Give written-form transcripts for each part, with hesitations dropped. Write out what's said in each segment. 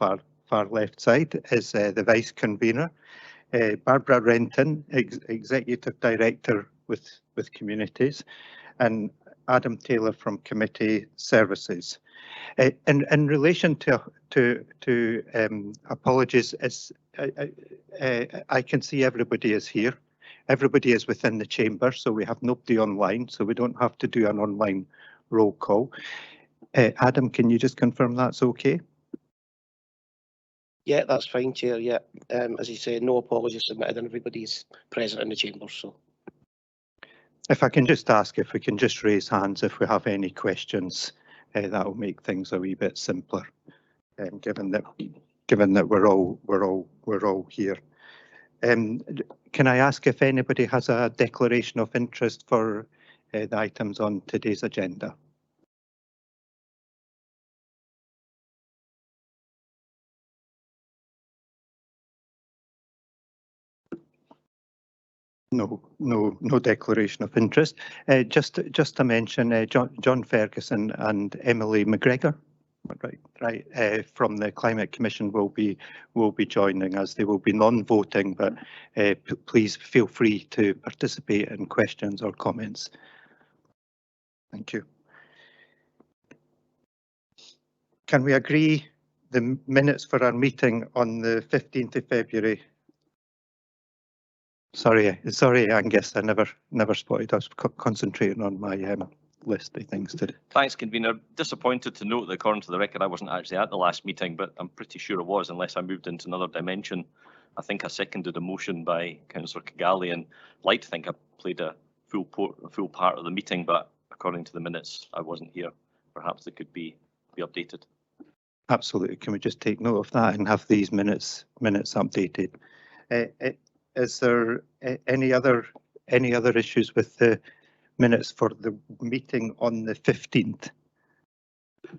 far left side is the Vice Convener. Barbara Renton, Executive Director with Communities, and Adam Taylor from Committee Services. In relation to apologies, I can see everybody is here. Everybody is within the chamber, so we have nobody online, so we don't have to do an online roll call. Adam, can you just confirm that's okay? Yeah, that's fine, Chair. Yeah, as you say, no apologies submitted, and everybody's present in the chamber. So, if I can just ask if we can just raise hands if we have any questions, that will make things a wee bit simpler. Given that we're all here. Can I ask if anybody has a declaration of interest for the items on today's agenda? No declaration of interest. Just to mention, John Ferguson and Emily McGregor, right, from the Climate Commission will be joining us. They will be non-voting, but please feel free to participate in questions or comments. Thank you. Can we agree the minutes for our meeting on the 15th of February? Sorry, Angus, I never spotted. I was concentrating on my list of things to do. Thanks, Convener. Disappointed to note that according to the record, I wasn't actually at the last meeting, but I'm pretty sure it was, unless I moved into another dimension. I think I seconded a motion by Councillor Kigali and like to think I played a full part of the meeting, but according to the minutes, I wasn't here. Perhaps they could be updated. Absolutely. Can we just take note of that and have these minutes updated? Is there any other issues with the minutes for the meeting on the 15th?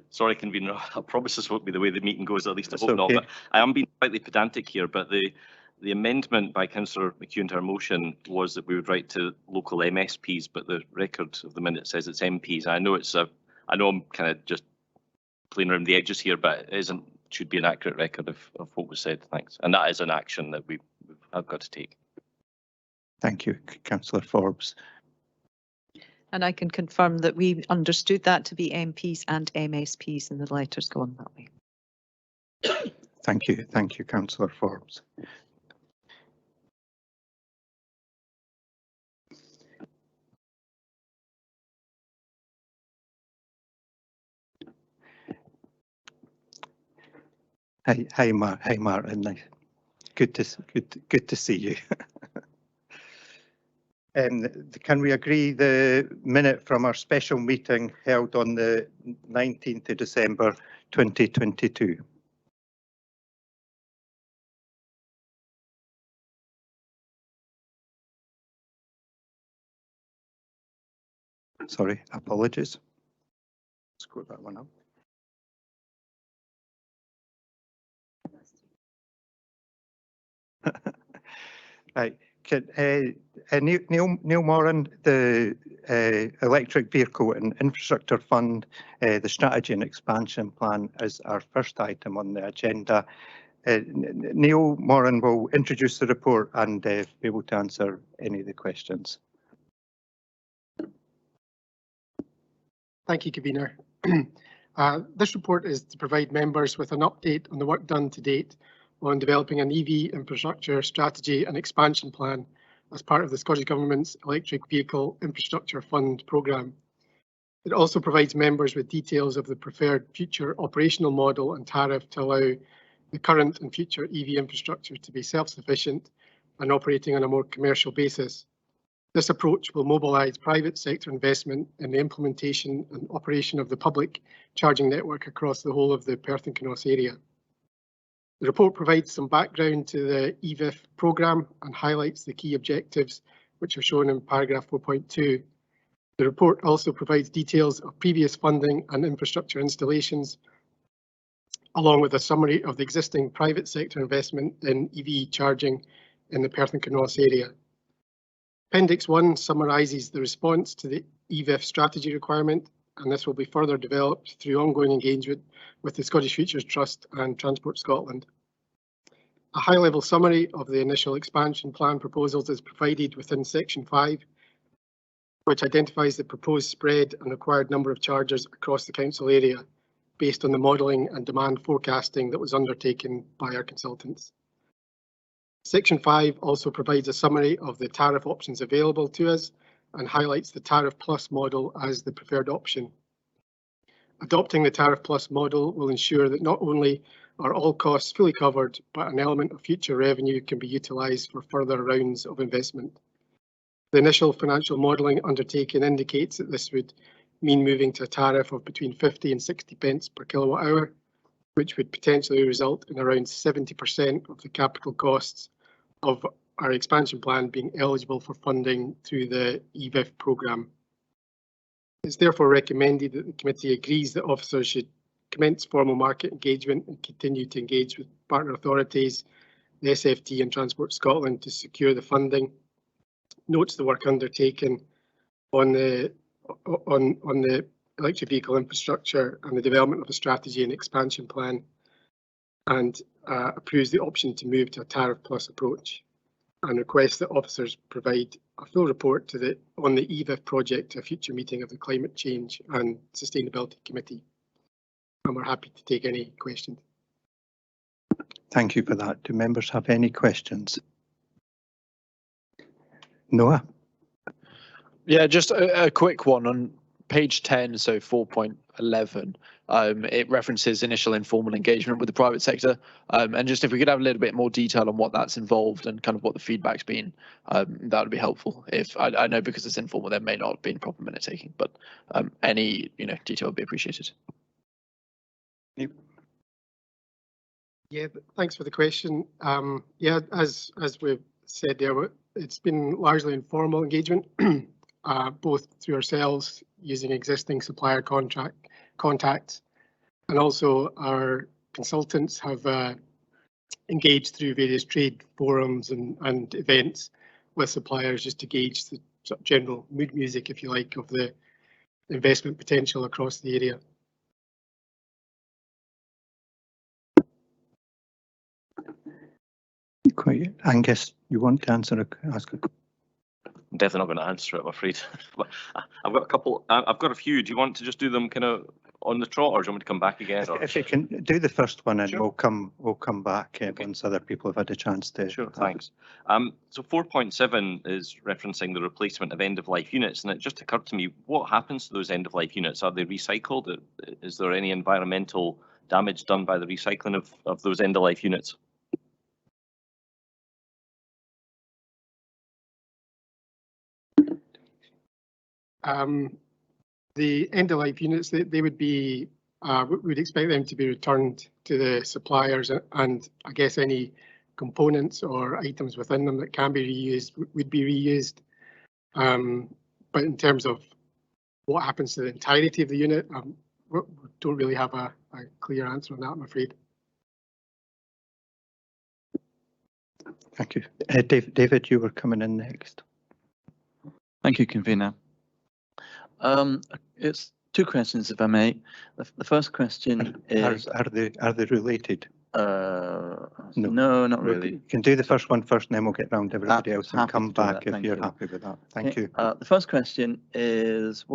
Sorry, Convener, I promise this won't be the way the meeting goes, at least I hope okay. not. But I am being slightly pedantic here, but the amendment by Councillor McEwen to our motion was that we would write to local MSPs, but the record of the minute says it's MPs. I know I'm kind of just playing around the edges here, but it should be an accurate record of what was said. Thanks. And that is an action that I've got to take. Thank you, Councillor Forbes. And I can confirm that we understood that to be MPs and MSPs, and the letter's gone that way. Thank you, Councillor Forbes. Hi, Martin. Good to see you. Can we agree the minute from our special meeting held on the 19th of December 2022? Sorry, apologies. Screw that one up. Right. Neil Moran, the Electric Vehicle and Infrastructure Fund, the Strategy and Expansion Plan is our first item on the agenda. Neil Moran will introduce the report and be able to answer any of the questions. Thank you, Convener. This report is to provide members with an update on the work done to date on developing an EV infrastructure strategy and expansion plan as part of the Scottish Government's Electric Vehicle Infrastructure Fund programme. It also provides members with details of the preferred future operational model and tariff to allow the current and future EV infrastructure to be self-sufficient and operating on a more commercial basis. This approach will mobilise private sector investment in the implementation and operation of the public charging network across the whole of the Perth and Kinross area. The report provides some background to the EVIF programme and highlights the key objectives which are shown in paragraph 4.2. The report also provides details of previous funding and infrastructure installations, along with a summary of the existing private sector investment in EV charging in the Perth and Kinross area. Appendix 1 summarises the response to the EVIF strategy requirement and this will be further developed through ongoing engagement with the Scottish Futures Trust and Transport Scotland. A high-level summary of the initial expansion plan proposals is provided within section 5, which identifies the proposed spread and required number of chargers across the council area based on the modelling and demand forecasting that was undertaken by our consultants. Section 5 also provides a summary of the tariff options available to us and highlights the Tariff Plus model as the preferred option. Adopting the Tariff Plus model will ensure that not only are all costs fully covered, but an element of future revenue can be utilised for further rounds of investment. The initial financial modelling undertaken indicates that this would mean moving to a tariff of between 50 and 60 pence per kilowatt hour, which would potentially result in around 70% of the capital costs of our expansion plan being eligible for funding through the EVIF programme. It's therefore recommended that the committee agrees that officers should commence formal market engagement and continue to engage with partner authorities, the SFT and Transport Scotland to secure the funding. Notes the work undertaken on the electric vehicle infrastructure and the development of a strategy and expansion plan, and approves the option to move to a tariff plus approach, and requests that officers provide a full report on the EVIF project to a future meeting of the Climate Change and Sustainability Committee. And we're happy to take any questions. Thank you for that. Do members have any questions? Noah? Yeah, just a quick one on page 10, so 4.11. It references initial informal engagement with the private sector. And just if we could have a little bit more detail on what that's involved and kind of what the feedback's been, that would be helpful. If I know because it's informal, there may not have been proper minute taking, but any detail would be appreciated. Yeah, thanks for the question. Yeah, as we've said there, it's been largely informal engagement, both through ourselves using existing supplier contacts, and also our consultants have engaged through various trade forums and events with suppliers just to gauge the sort of general mood music, if you like, of the investment potential across the area. Quite. Angus, you want to ask a I'm definitely not going to answer it, I'm afraid. I've got a couple. I've got a few. Do you want to just do them kind of on the trot, or do you want me to come back again? Or? If you can do the first one, and Sure. we'll come back once other people have had a chance to. Sure, thanks. So 4.7 is referencing the replacement of end-of-life units, and it just occurred to me, what happens to those end-of-life units? Are they recycled? Is there any environmental damage done by the recycling of those end-of-life units? The end-of-life units, they would be, we'd expect them to be returned to the suppliers, and I guess any components or items within them that can be reused would be reused. But in terms of what happens to the entirety of the unit, we don't really have a clear answer on that, I'm afraid. Thank you. David, you were coming in next. Thank you, convener. It's two questions, if I may. The first question is, Are they related? no, not really. You can do the first one first, and then we'll get round to everybody else and Happy come to do back that, if thank you're you. happy with that. Thank you. The first question is,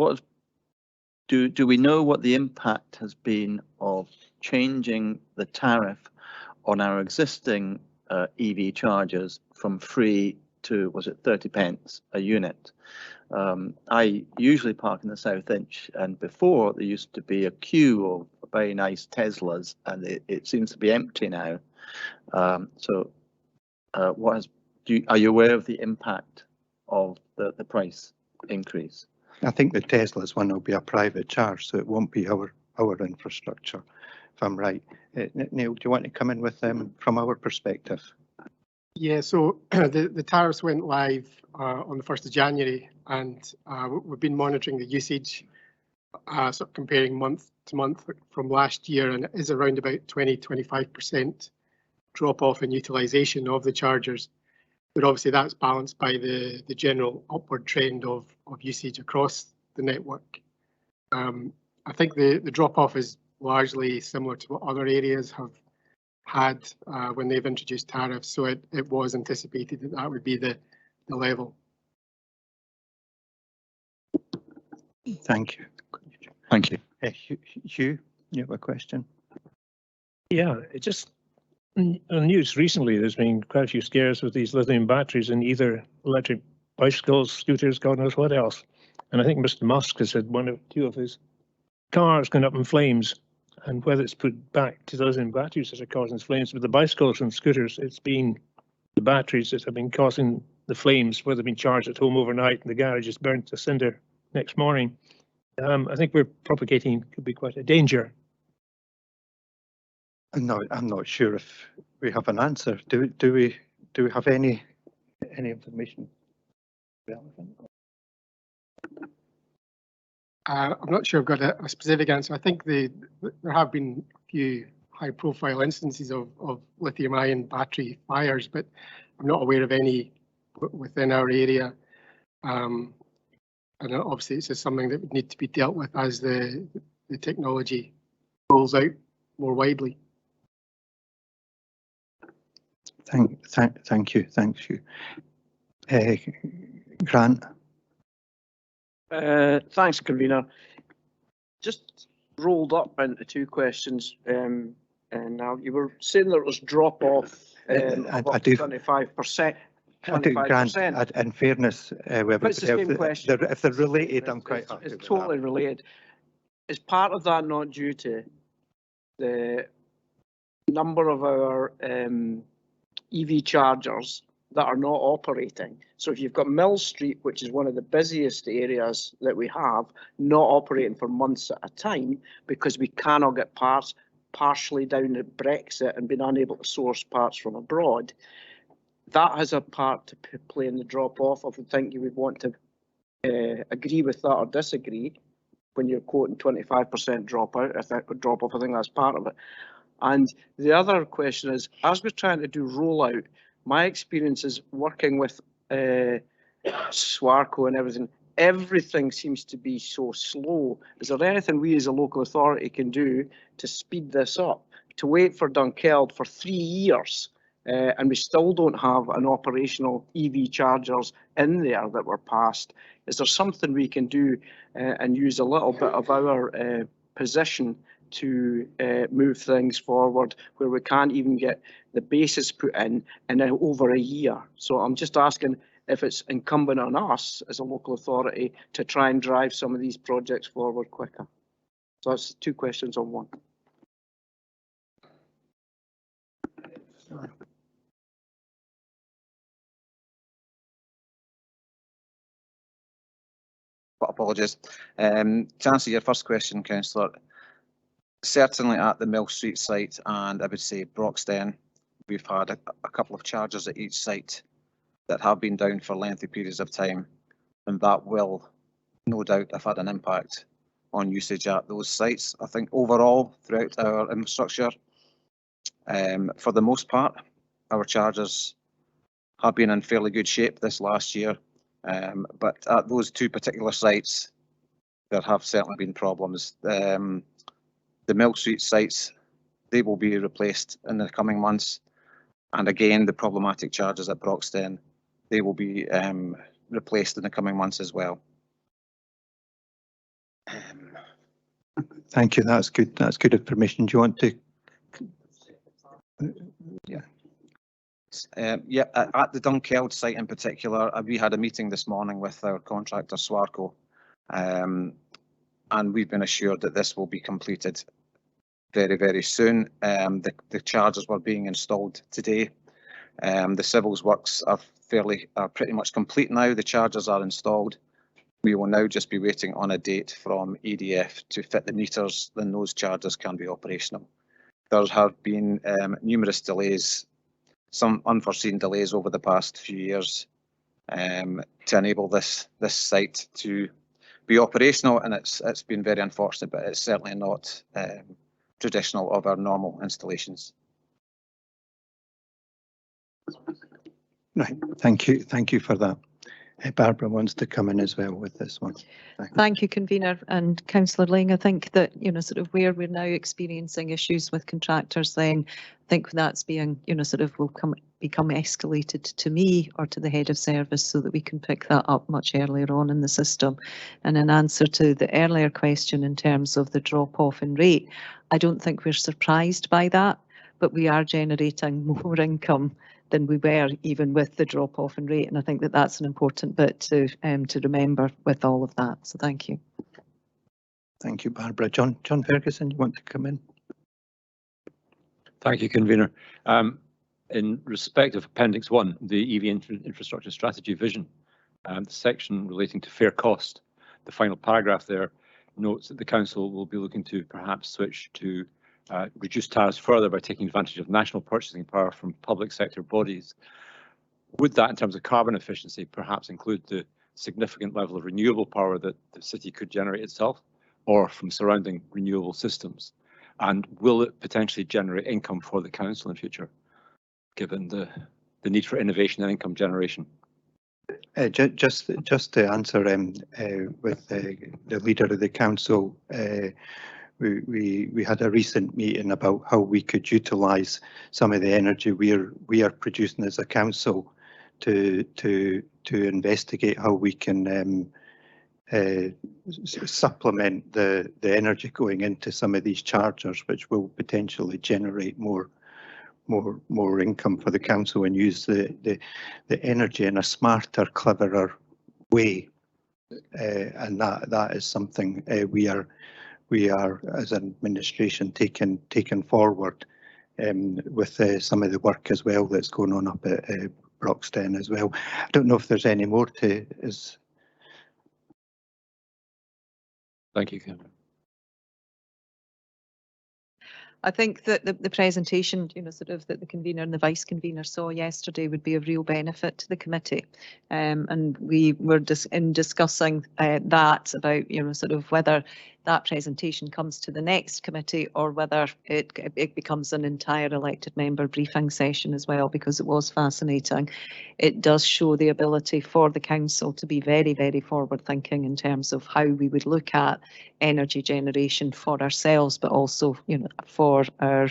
do we know what the impact has been of changing the tariff on our existing EV chargers from free to, was it 30 pence a unit? I usually park in the South Inch, and before there used to be a queue of very nice Teslas, and it seems to be empty now. Are you aware of the impact of the price increase? I think the Tesla's one will be a private charge, so it won't be our infrastructure, if I'm right. Neil, do you want to come in with them from our perspective? Yeah, so the tariffs went live on the 1st of January, and we've been monitoring the usage, sort of comparing month to month from last year, and it is around about 20-25% drop off in utilisation of the chargers. But obviously that's balanced by the general upward trend of usage across the network. I think the drop-off is largely similar to what other areas have had when they've introduced tariffs, so it was anticipated that that would be the level. Thank you. Thank you. Hugh, you have a question? Yeah, it just on the news recently, there's been quite a few scares with these lithium batteries in either electric bicycles, scooters, God knows what else. And I think Mr. Musk has had two of his cars going up in flames, and whether it's put back to those in batteries that are causing flames, with the bicycles and scooters, it's been the batteries that have been causing the flames, whether they've been charged at home overnight and the garage is burnt to cinder next morning. I think we're propagating could be quite a danger. No, I'm not sure if we have an answer. Do we have any information relevant? I'm not sure I've got a specific answer. I think there have been a few high-profile instances of lithium-ion battery fires, but I'm not aware of any within our area. And obviously, it's just something that would need to be dealt with as the technology rolls out more widely. Thank you. Thanks, you. Grant. Thanks, convener. Just rolled up into two questions. And now you were saying there was drop off I do 25%. I do, Grant, in fairness, It's the same question. if they're related, I'm quite happy It's with totally related. Is part of that not due to the number of our EV chargers that are not operating? So if you've got Mill Street, which is one of the busiest areas that we have, not operating for months at a time because we cannot get parts, partially down to Brexit and being unable to source parts from abroad, that has a part to play in the drop-off. I would think you would want to agree with that or disagree when you're quoting 25% dropout. I think drop-off, I think that's part of it. And the other question is, as we're trying to do rollout, my experience is working with SWARCO and everything seems to be so slow. Is there anything we as a local authority can do to speed this up? To wait for Dunkeld for 3 years and we still don't have an operational EV chargers in there that were passed. Is there something we can do and use a little bit of our position to move things forward where we can't even get the basis put in over a year? So I'm just asking if it's incumbent on us as a local authority to try and drive some of these projects forward quicker. So that's two questions on one. Apologies. To answer your first question, Councillor, certainly at the Mill Street site and I would say Broxden, we've had a couple of chargers at each site that have been down for lengthy periods of time, and that will no doubt have had an impact on usage at those sites. I think overall throughout our infrastructure, for the most part, our chargers have been in fairly good shape this last year. But at those two particular sites, there have certainly been problems. The Mill Street sites, they will be replaced in the coming months. And again, the problematic chargers at Broxden, they will be replaced in the coming months as well. Thank you. That's good. That's good information. Do you want to? Yeah. Yeah, at the Dunkeld site in particular, we had a meeting this morning with our contractor SWARCO, and we've been assured that this will be completed very, very soon. The chargers were being installed today. The civils works are pretty much complete now. The chargers are installed. We will now just be waiting on a date from EDF to fit the meters, then those chargers can be operational. There have been numerous delays, some unforeseen delays over the past few years to enable this site to be operational, and it's been very unfortunate, but it's certainly not traditional of our normal installations. Right, thank you for that. Barbara wants to come in as well with this one. Thank you, convener, and Councillor Ling. I think that, you know, sort of where we're now experiencing issues with contractors, then I think that's being, you know, sort of will become escalated to me or to the head of service so that we can pick that up much earlier on in the system. And in answer to the earlier question in terms of the drop off in rate, I don't think we're surprised by that, but we are generating more income than we were even with the drop off in rate. And I think that that's an important bit to remember with all of that. So thank you. Thank you, Barbara. John Ferguson, you want to come in? Thank you, convener. In respect of Appendix 1, the EV infrastructure strategy vision, the section relating to fair cost, the final paragraph there notes that the council will be looking to perhaps switch to reduce tariffs further by taking advantage of national purchasing power from public sector bodies. Would that, in terms of carbon efficiency, perhaps include the significant level of renewable power that the city could generate itself, or from surrounding renewable systems? And will it potentially generate income for the council in future, given the need for innovation and income generation? Just to answer with the leader of the council, we had a recent meeting about how we could utilise some of the energy we are producing as a council to investigate how we can supplement the energy going into some of these chargers, which will potentially generate more income for the council and use the energy in a smarter, cleverer way, and that is something we are as an administration taking forward with some of the work as well that's going on up at Broxton as well. I don't know if there's any more to is. Thank you, Cameron. I think that the presentation, you know, sort of that the convener and the vice convener saw yesterday would be of real benefit to the committee. And we were discussing that about, you know, sort of whether that presentation comes to the next committee or whether it becomes an entire elected member briefing session as well, because it was fascinating. It does show the ability for the council to be very, very forward thinking in terms of how we would look at energy generation for ourselves, but also, you know, for our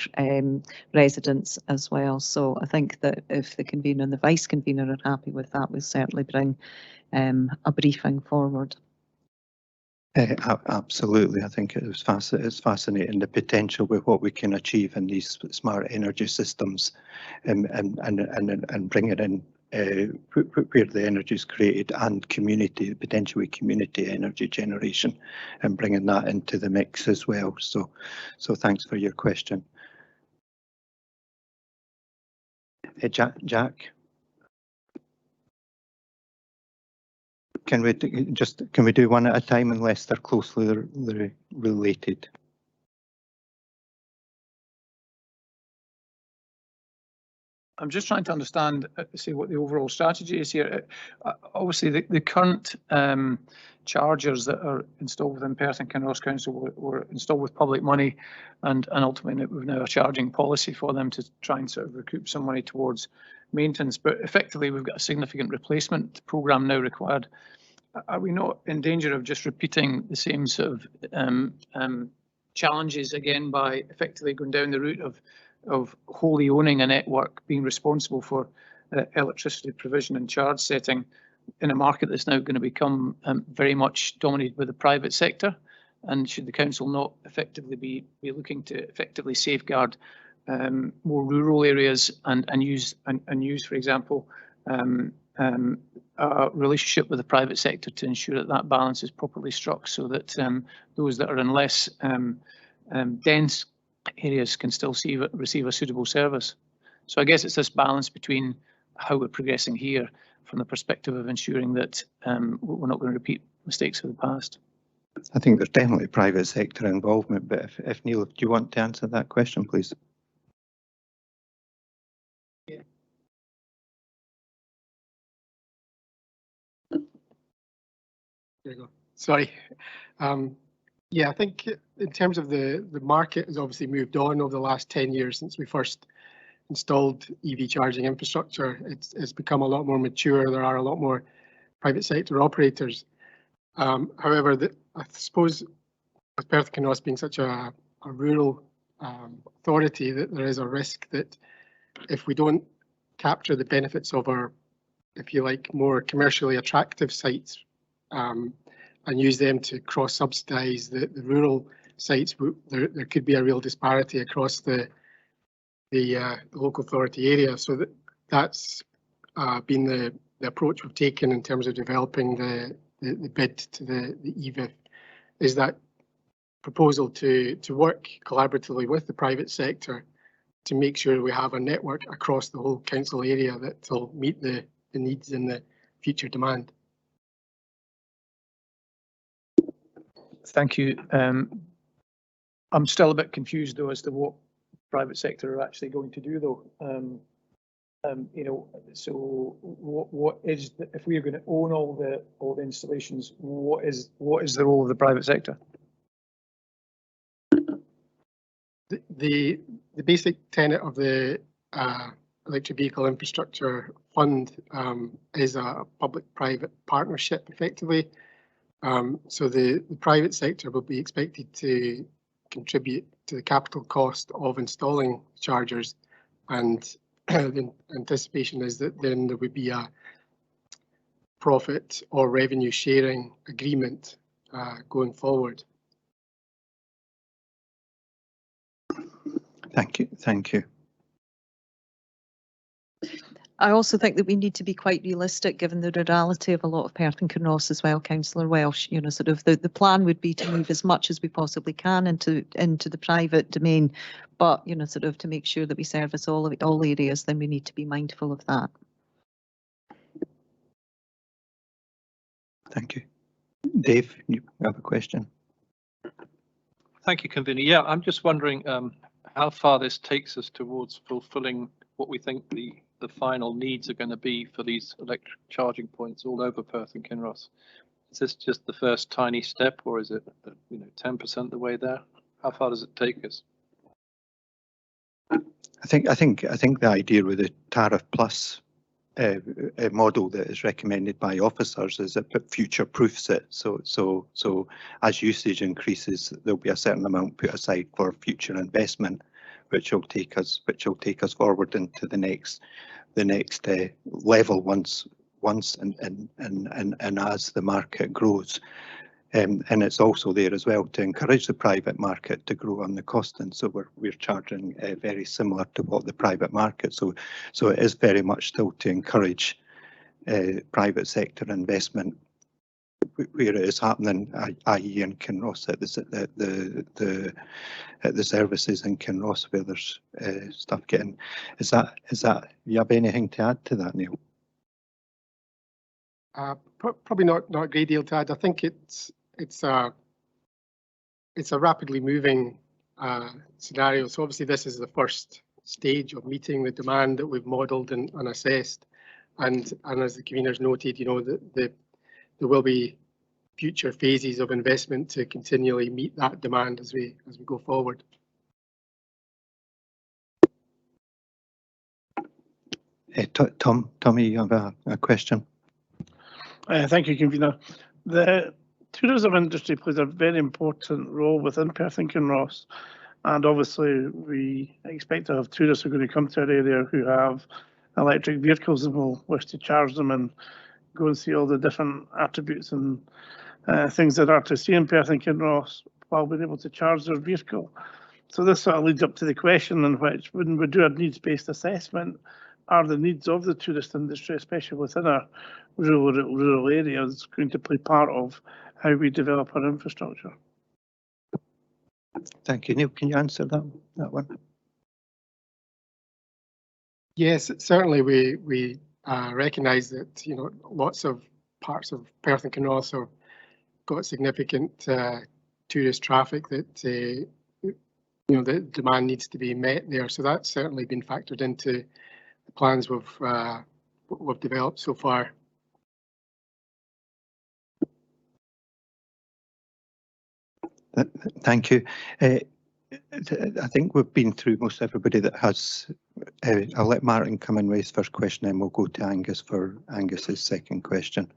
residents as well. So I think that if the convener and the vice convener are happy with that, we'll certainly bring a briefing forward. Absolutely, I think it's fascinating the potential with what we can achieve in these smart energy systems, and bring it in where the energy is created and community, potentially community energy generation, and bringing that into the mix as well. So thanks for your question. Jack. Can we do one at a time unless they're closely related? I'm just trying to understand, see what the overall strategy is here. Obviously, the current chargers that are installed within Perth and Kinross Council were installed with public money, and ultimately we've now a charging policy for them to try and sort of recoup some money towards maintenance. But effectively, we've got a significant replacement programme now required. Are we not in danger of just repeating the same sort of challenges again by effectively going down the route of wholly owning a network, being responsible for electricity provision and charge setting in a market that's now going to become very much dominated by the private sector? And should the council not effectively be looking to effectively safeguard more rural areas and use, for example, a relationship with the private sector to ensure that balance is properly struck, so that those that are in less dense areas can still receive a suitable service? So I guess it's this balance between how we're progressing here from the perspective of ensuring that we're not going to repeat mistakes of the past. I think there's definitely private sector involvement, but if Neil, do you want to answer that question, please? Yeah. There you go. Sorry. Yeah, I think in terms of the market has obviously moved on over the last 10 years since we first installed EV charging infrastructure. It's become a lot more mature. There are a lot more private sector operators. However, I suppose with Perth and Kinross being such a rural authority, that there is a risk that if we don't capture the benefits of our, if you like, more commercially attractive sites and use them to cross-subsidise the rural sites, there could be a real disparity across the local authority area. So that's been the approach we've taken in terms of developing the bid to the EVIF, is that proposal to work collaboratively with the private sector to make sure we have a network across the whole council area that will meet the needs and the future demand. Thank you. I'm still a bit confused though as to what private sector are actually going to do though. You know, so what is if we are going to own all the installations? What is the role of the private sector? The basic tenet of the electric vehicle infrastructure fund is a public-private partnership, effectively. So the private sector will be expected to contribute to the capital cost of installing chargers, and the anticipation is that then there would be a profit or revenue sharing agreement going forward. Thank you. Thank you. I also think that we need to be quite realistic, given the rurality of a lot of Perth and Kinross as well, Councillor Welsh. You know, sort of the plan would be to move as much as we possibly can into the private domain, but you know, sort of to make sure that we service all areas, then we need to be mindful of that. Thank you. Dave, you have a question? Thank you, Convener. Yeah, I'm just wondering how far this takes us towards fulfilling what we think the final needs are going to be for these electric charging points all over Perth and Kinross. Is this just the first tiny step, or is it 10% the way there? How far does it take us? I think the idea with the tariff plus model that is recommended by officers is that it future proofs it. So as usage increases, there'll be a certain amount put aside for future investment, which will take us forward into the next level once and as the market grows. And it's also there as well to encourage the private market to grow on the costing. So we're charging very similar to what the private market. So it is very much still to encourage private sector investment where it is happening, i.e. in Kinross at the services in Kinross where there's stuff getting. Is that you have anything to add to that, Neil? Probably not a great deal to add. I think it's a rapidly moving scenario. So obviously this is the first stage of meeting the demand that we've modelled and assessed, and as the conveners noted, there will be future phases of investment to continually meet that demand as we go forward. Tommy, you have a question? Thank you, Convener. The tourism industry plays a very important role within Perth and Kinross, and obviously we expect to have tourists who are going to come to our area who have electric vehicles and will wish to charge them and go and see all the different attributes and things that are to see in Perth and Kinross while being able to charge their vehicle. So this sort of leads up to the question in which, when we do a needs-based assessment, are the needs of the tourist industry, especially within our rural areas, going to play part of how we develop our infrastructure? Thank you. Neil, can you answer that one? Yes, certainly we recognise that lots of parts of Perth and Kinross have got significant tourist traffic that the demand needs to be met there. So that's certainly been factored into the plans we've developed so far. Thank you. I think we've been through most everybody that has. I'll let Martin come in with his first question, and we'll go to Angus for Angus's second question.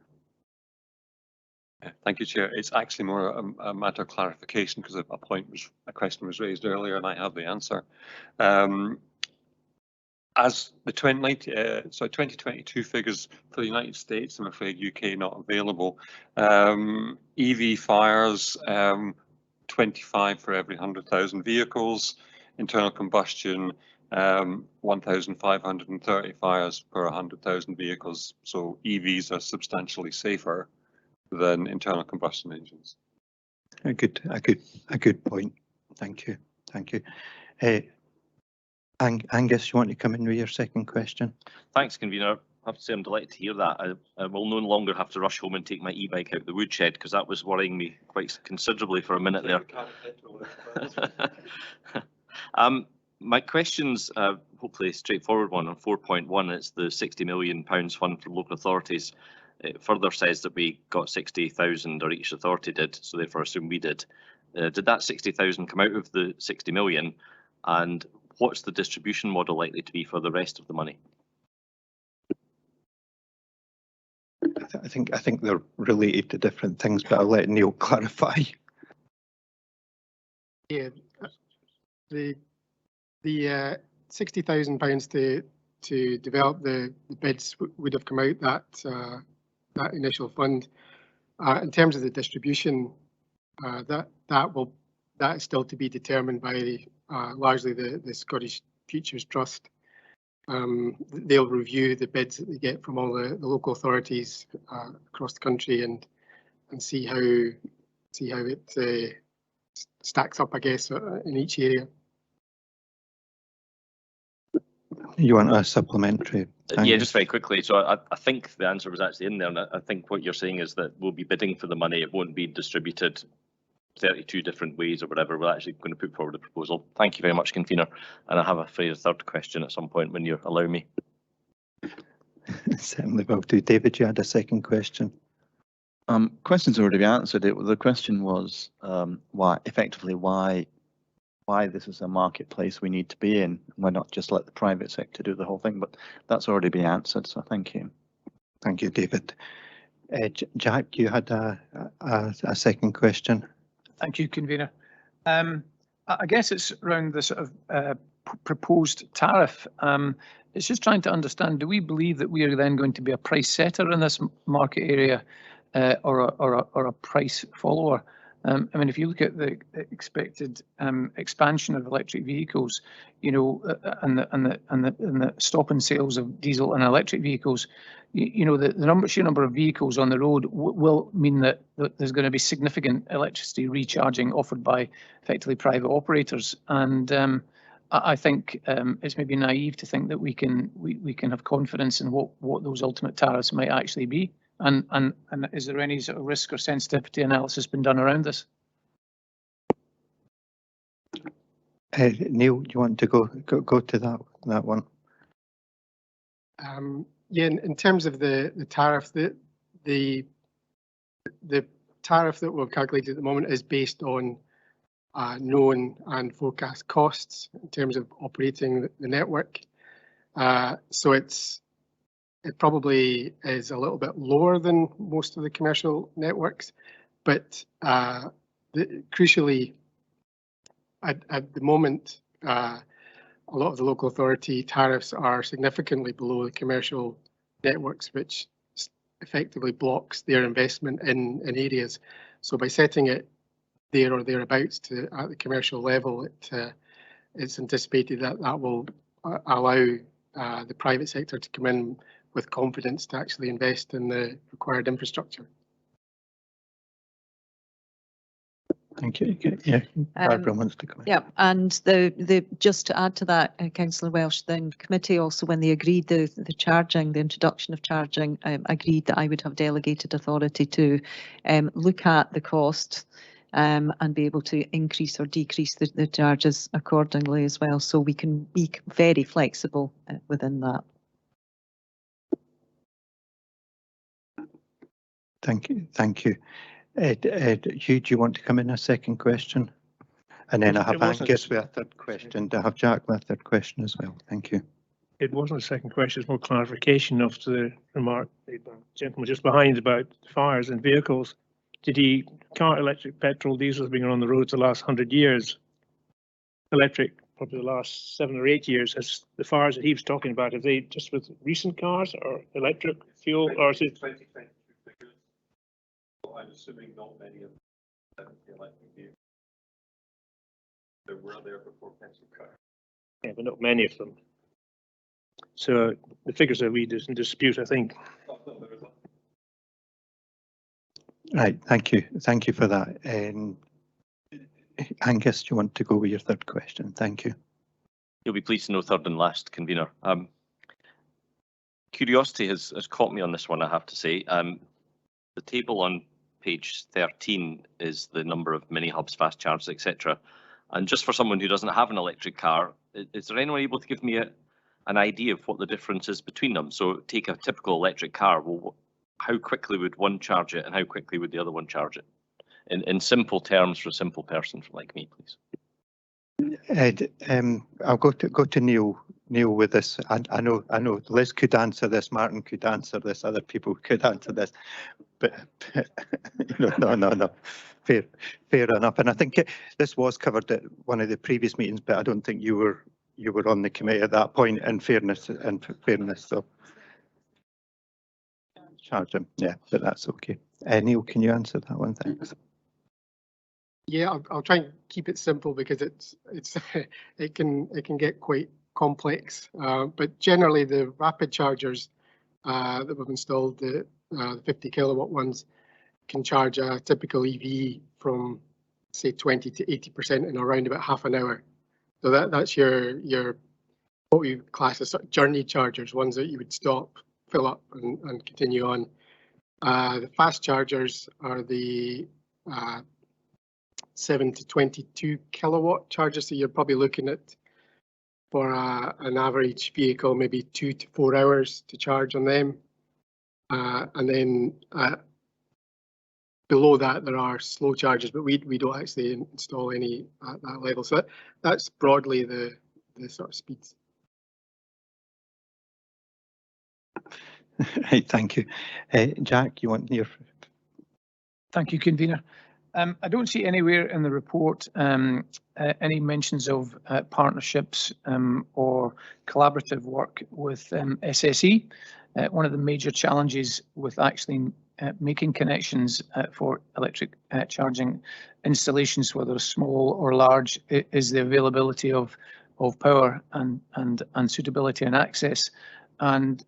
Thank you, Chair. It's actually more a matter of clarification because a question was raised earlier and I have the answer. As the 2022 figures for the United States, I'm afraid UK not available. EV fires, 25 for every 100,000 vehicles. Internal combustion, 1,530 fires per 100,000 vehicles. So EVs are substantially safer than internal combustion engines. A good point. Thank you. Angus, you want to come in with your second question? Thanks, convener. I have to say I'm delighted to hear that. I will no longer have to rush home and take my e-bike out the woodshed because that was worrying me quite considerably for a minute there. My question's hopefully a straightforward one on 4.1. It's the £60 million fund for local authorities. It further says that we got 60,000, or each authority did, so therefore I assume we did. Did that 60,000 come out of the 60 million? And what's the distribution model likely to be for the rest of the money? I think they're related to different things, but I'll let Neil clarify. Yeah, the £60,000 to develop the bids would have come out that initial fund. In terms of the distribution, that is still to be determined by largely the Scottish Futures Trust. They'll review the bids that they get from all the local authorities across the country and see how it stacks up, I guess, in each area. You want a supplementary? Yeah, just very quickly. So I think the answer was actually in there, and I think what you're saying is that we'll be bidding for the money. It won't be distributed 32 different ways or whatever. We're actually going to put forward a proposal. Thank you very much, convener. And I have a third question at some point when you allow me. Certainly will do. David, you had a second question. Question's already been answered. The question was why this is a marketplace we need to be in. Why not just let the private sector do the whole thing? But that's already been answered, so thank you. Thank you, David. Jack, you had a second question. Thank you, convener. I guess it's around the sort of proposed tariff. It's just trying to understand, do we believe that we are then going to be a price setter in this market area or a price follower? I mean, if you look at the expected expansion of electric vehicles, you know, and the stop in sales of diesel and electric vehicles, you know, the sheer number of vehicles on the road will mean that there's going to be significant electricity recharging offered by effectively private operators. And I think it's maybe naive to think that we can have confidence in what those ultimate tariffs might actually be. And is there any sort of risk or sensitivity analysis been done around this? Neil, you want to go to that one? Yeah, in terms of the tariff, the tariff that we've calculated at the moment is based on known and forecast costs in terms of operating the network. So it probably is a little bit lower than most of the commercial networks, but crucially, at the moment, a lot of the local authority tariffs are significantly below the commercial networks, which effectively blocks their investment in areas. So by setting it there or thereabouts at the commercial level, it's anticipated that will allow the private sector to come in with confidence to actually invest in the required infrastructure. Thank you. Yeah, Barbara wants to come in. Yeah, and the just to add to that, Councillor Welsh, then committee also, when they agreed the charging, the introduction of charging, agreed that I would have delegated authority to look at the cost and be able to increase or decrease the charges accordingly as well. So we can be very flexible within that. Thank you. Thank you. Hugh, do you want to come in a second question? And then I have Angus with a third question. I have Jack with a third question as well. Thank you. It wasn't a second question, it's more clarification of the remark made by the gentleman just behind about fires and vehicles. car, electric, petrol, diesel has been on the roads the last 100 years. Electric, probably the last 7 or 8 years, as the fires that he was talking about, are they just with recent cars or electric fuel, or is it? 2022 figures. I'm assuming not many of them the electric vehicles. They were there before petrol cars. Yeah, but not many of them. So the figures are we in dispute, I think. Right, thank you for that. Angus, do you want to go with your third question? Thank you. You'll be pleased to know, third and last, convener. Curiosity has caught me on this one, I have to say. The table on page 13 is the number of mini hubs, fast chargers, etc. And just for someone who doesn't have an electric car, is there anyone able to give me an idea of what the difference is between them? So take a typical electric car. Well, how quickly would one charge it, and how quickly would the other one charge it? In simple terms for a simple person like me, please. Ed, I'll go to Neil with this. I know Liz could answer this, Martin could answer this, other people could answer this, but no. Fair enough. And I think this was covered at one of the previous meetings, but I don't think you were on the committee at that point. In fairness, so charge them. Yeah, but that's okay. Neil, can you answer that one? Thanks. Yeah, I'll try and keep it simple because it can get quite complex. But generally, the rapid chargers that we've installed, the 50 kilowatt ones, can charge a typical EV from say 20 to 80% in around about half an hour. So that's your what we class as journey chargers, ones that you would stop, fill up, and continue on. The fast chargers are the 7 to 22 kilowatt chargers, so you're probably looking at, for an average vehicle, maybe 2 to 4 hours to charge on them. And then below that, there are slow chargers, but we don't actually install any at that level. So that's broadly the sort of speeds. Right, thank you. Jack, you want your? Thank you, convener. I don't see anywhere in the report any mentions of partnerships or collaborative work with SSE. One of the major challenges with actually making connections for electric charging installations, whether small or large, is the availability of power and suitability and access. And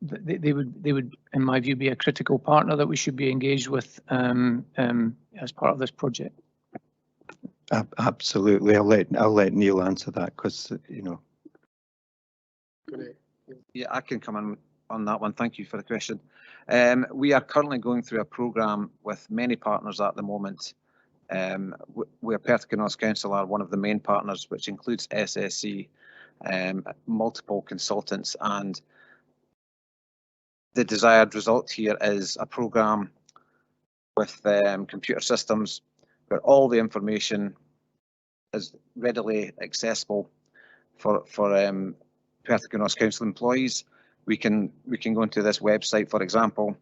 they would, in my view, be a critical partner that we should be engaged with as part of this project. Absolutely, I'll let Neil answer that because Yeah, I can come in on that one. Thank you for the question. We are currently going through a programme with many partners at the moment. Where Perth North Council are one of the main partners, which includes SSE, multiple consultants, and the desired result here is a programme with computer systems where all the information is readily accessible for Perth North Council employees. We can go into this website, for example,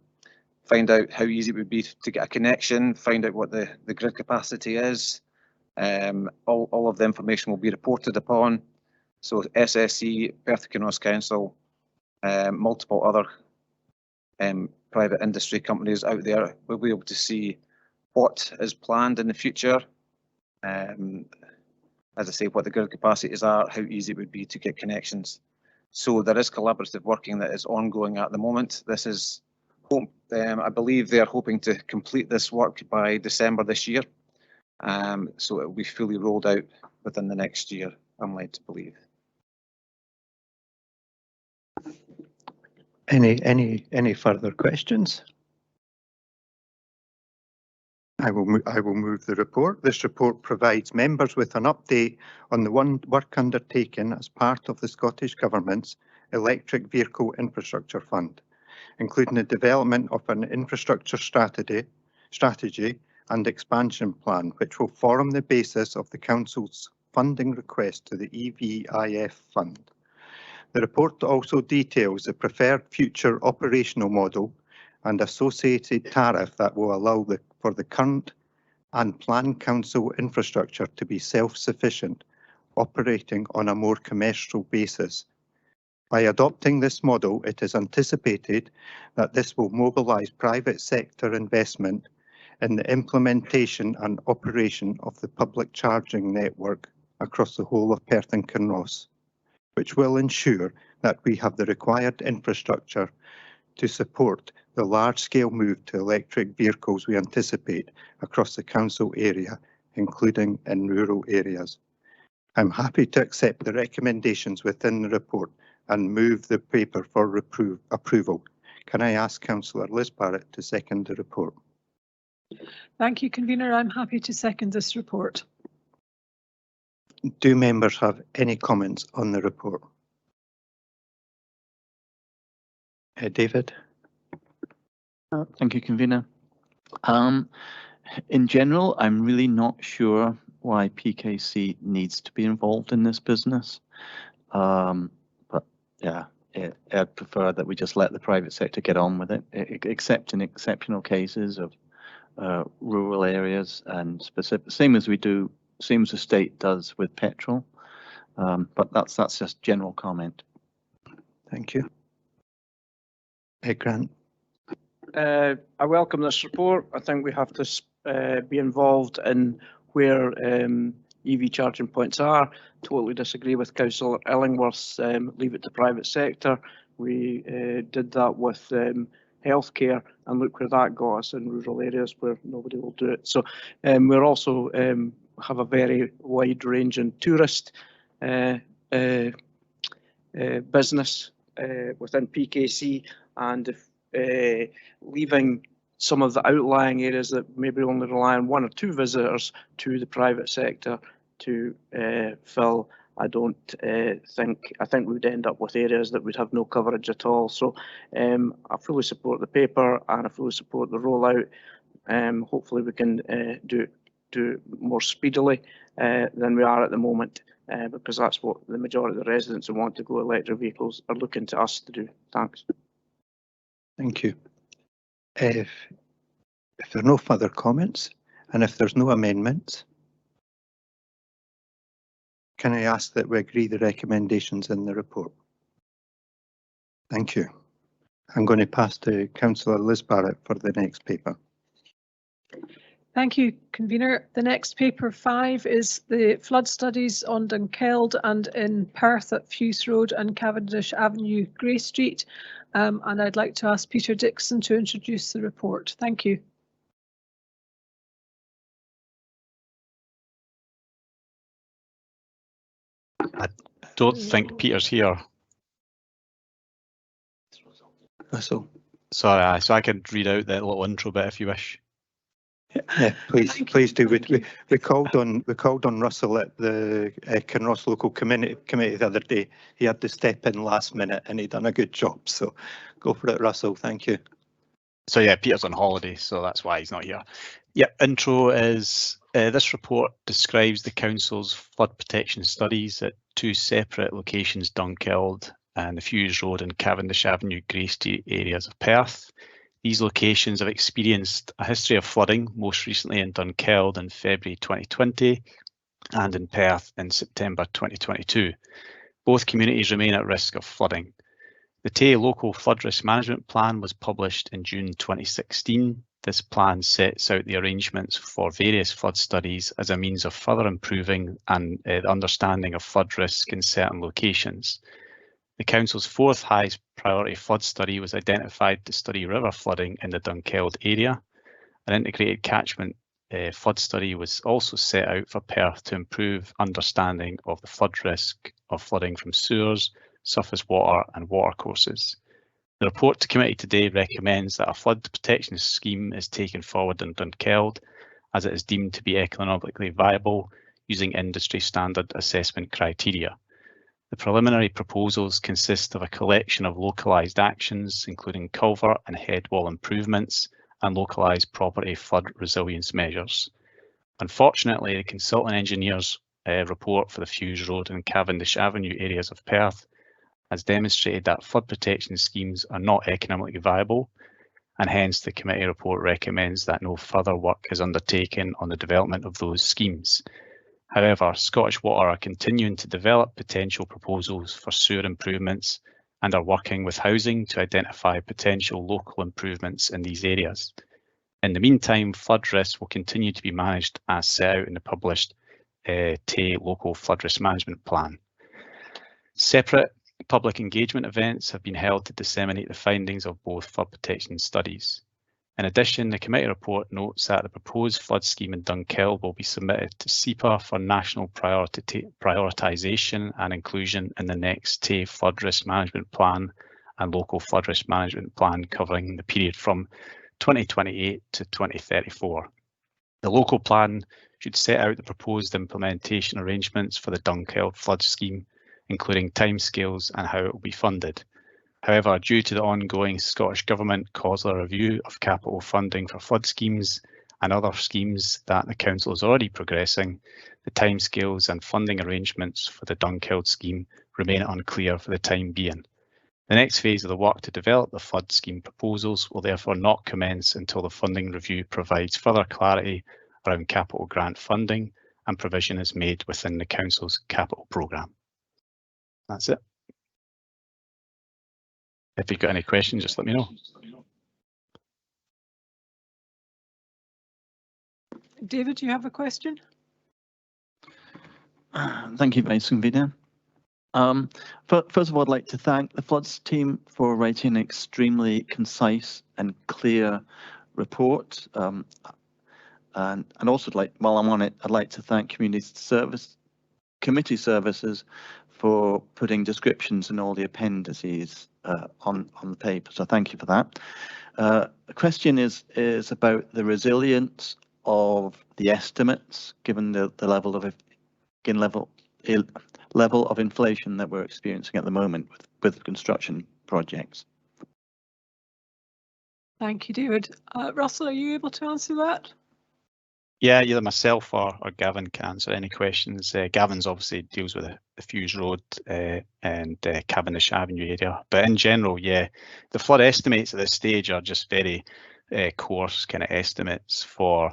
find out how easy it would be to get a connection, find out what the grid capacity is. All of the information will be reported upon. So SSE, Perth North Council, multiple other private industry companies out there will be able to see what is planned in the future. As I say, what the grid capacities are, how easy it would be to get connections. So there is collaborative working that is ongoing at the moment. This is, I believe they are hoping to complete this work by December this year. So it will be fully rolled out within the next year, I'm led to believe. Any further questions? I will move the report. This report provides members with an update on the work undertaken as part of the Scottish Government's Electric Vehicle Infrastructure Fund, including the development of an infrastructure strategy and expansion plan, which will form the basis of the Council's funding request to the EVIF Fund. The report also details the preferred future operational model and associated tariff that will allow the for the current and planned council infrastructure to be self-sufficient, operating on a more commercial basis. By adopting this model, it is anticipated that this will mobilise private sector investment in the implementation and operation of the public charging network across the whole of Perth and Kinross, which will ensure that we have the required infrastructure to support the large-scale move to electric vehicles we anticipate across the council area, including in rural areas. I'm happy to accept the recommendations within the report and move the paper for approval. Can I ask Councillor Liz Barrett to second the report? Thank you, Convener. I'm happy to second this report. Do members have any comments on the report? David? Thank you, Convener. In general, I'm really not sure why PKC needs to be involved in this business. But yeah, I'd prefer that we just let the private sector get on with it, except in exceptional cases of rural areas and specific, same as the state does with petrol. But that's just general comment. Thank you. Grant. I welcome this report. I think we have to be involved in where EV charging points are. Totally disagree with Councillor Illingworth's leave it to private sector. We did that with healthcare, and look where that got us in rural areas where nobody will do it. So we're also have a very wide range in tourist business within PKC, and if leaving some of the outlying areas that maybe only rely on 1 or 2 visitors to the private sector to fill, I think we would end up with areas that would have no coverage at all. So I fully support the paper and I fully support the rollout. Hopefully we can do more speedily than we are at the moment, because that's what the majority of the residents who want to go electric vehicles are looking to us to do. Thanks. Thank you. If there are no further comments and if there's no amendments, can I ask that we agree the recommendations in the report? Thank you. I'm going to pass to Councillor Liz Barrett for the next paper. Thank you, Convener. The next paper 5 is the flood studies on Dunkeld and in Perth at Fuse Road and Cavendish Avenue, Grey Street. And I'd like to ask Peter Dixon to introduce the report. Thank you. I don't think Peter's here. Russell. Sorry, so I can read out that little intro bit if you wish. Yeah, please do. We called on Russell at the Kinross Local Committee the other day. He had to step in last minute and he done a good job. So go for it, Russell. Thank you. So yeah, Peter's on holiday, so that's why he's not here. Yeah, intro is this report describes the council's flood protection studies at 2 separate locations, Dunkeld and the Fuse Road and Cavendish Avenue, Grey Street areas of Perth. These locations have experienced a history of flooding, most recently in Dunkeld in February 2020 and in Perth in September 2022. Both communities remain at risk of flooding. The Tay Local Flood Risk Management Plan was published in June 2016. This plan sets out the arrangements for various flood studies as a means of further improving and the understanding of flood risk in certain locations. The Council's 4th highest priority flood study was identified to study river flooding in the Dunkeld area. An integrated catchment flood study was also set out for Perth to improve understanding of the flood risk of flooding from sewers, surface water and watercourses. The report to committee today recommends that a flood protection scheme is taken forward in Dunkeld as it is deemed to be economically viable using industry standard assessment criteria. The preliminary proposals consist of a collection of localised actions, including culvert and head wall improvements and localised property flood resilience measures. Unfortunately, the consultant engineer's report for the Fuse Road and Cavendish Avenue areas of Perth has demonstrated that flood protection schemes are not economically viable, and hence the committee report recommends that no further work is undertaken on the development of those schemes. However, Scottish Water are continuing to develop potential proposals for sewer improvements and are working with housing to identify potential local improvements in these areas. In the meantime, flood risks will continue to be managed as set out in the published Tay Local Flood Risk Management Plan. Separate public engagement events have been held to disseminate the findings of both flood protection studies. In addition, the committee report notes that the proposed flood scheme in Dunkeld will be submitted to SEPA for national prioritisation and inclusion in the next Tay Flood Risk Management Plan and Local Flood Risk Management Plan covering the period from 2028 to 2034. The local plan should set out the proposed implementation arrangements for the Dunkeld flood scheme, including timescales and how it will be funded. However, due to the ongoing Scottish Government COSLA review of capital funding for flood schemes and other schemes that the Council is already progressing, the timescales and funding arrangements for the Dunkeld scheme remain unclear for the time being. The next phase of the work to develop the flood scheme proposals will therefore not commence until the funding review provides further clarity around capital grant funding and provision is made within the Council's capital programme. That's it. If you've got any questions, just let me know. David, do you have a question? Thank you, Vice Convener. First of all, I'd like to thank the Floods team for writing an extremely concise and clear report. And also, while I'm on it, I'd like to thank Committee Services for putting descriptions in all the appendices on the paper. So thank you for that. The question is about the resilience of the estimates, given the level of inflation that we're experiencing at the moment with construction projects. Thank you, David. Russell, are you able to answer that? Yeah, either myself or Gavin can answer any questions. Gavin's obviously deals with the Fuse Road and Cavendish Avenue area. But in general, yeah, the flood estimates at this stage are just very coarse kind of estimates for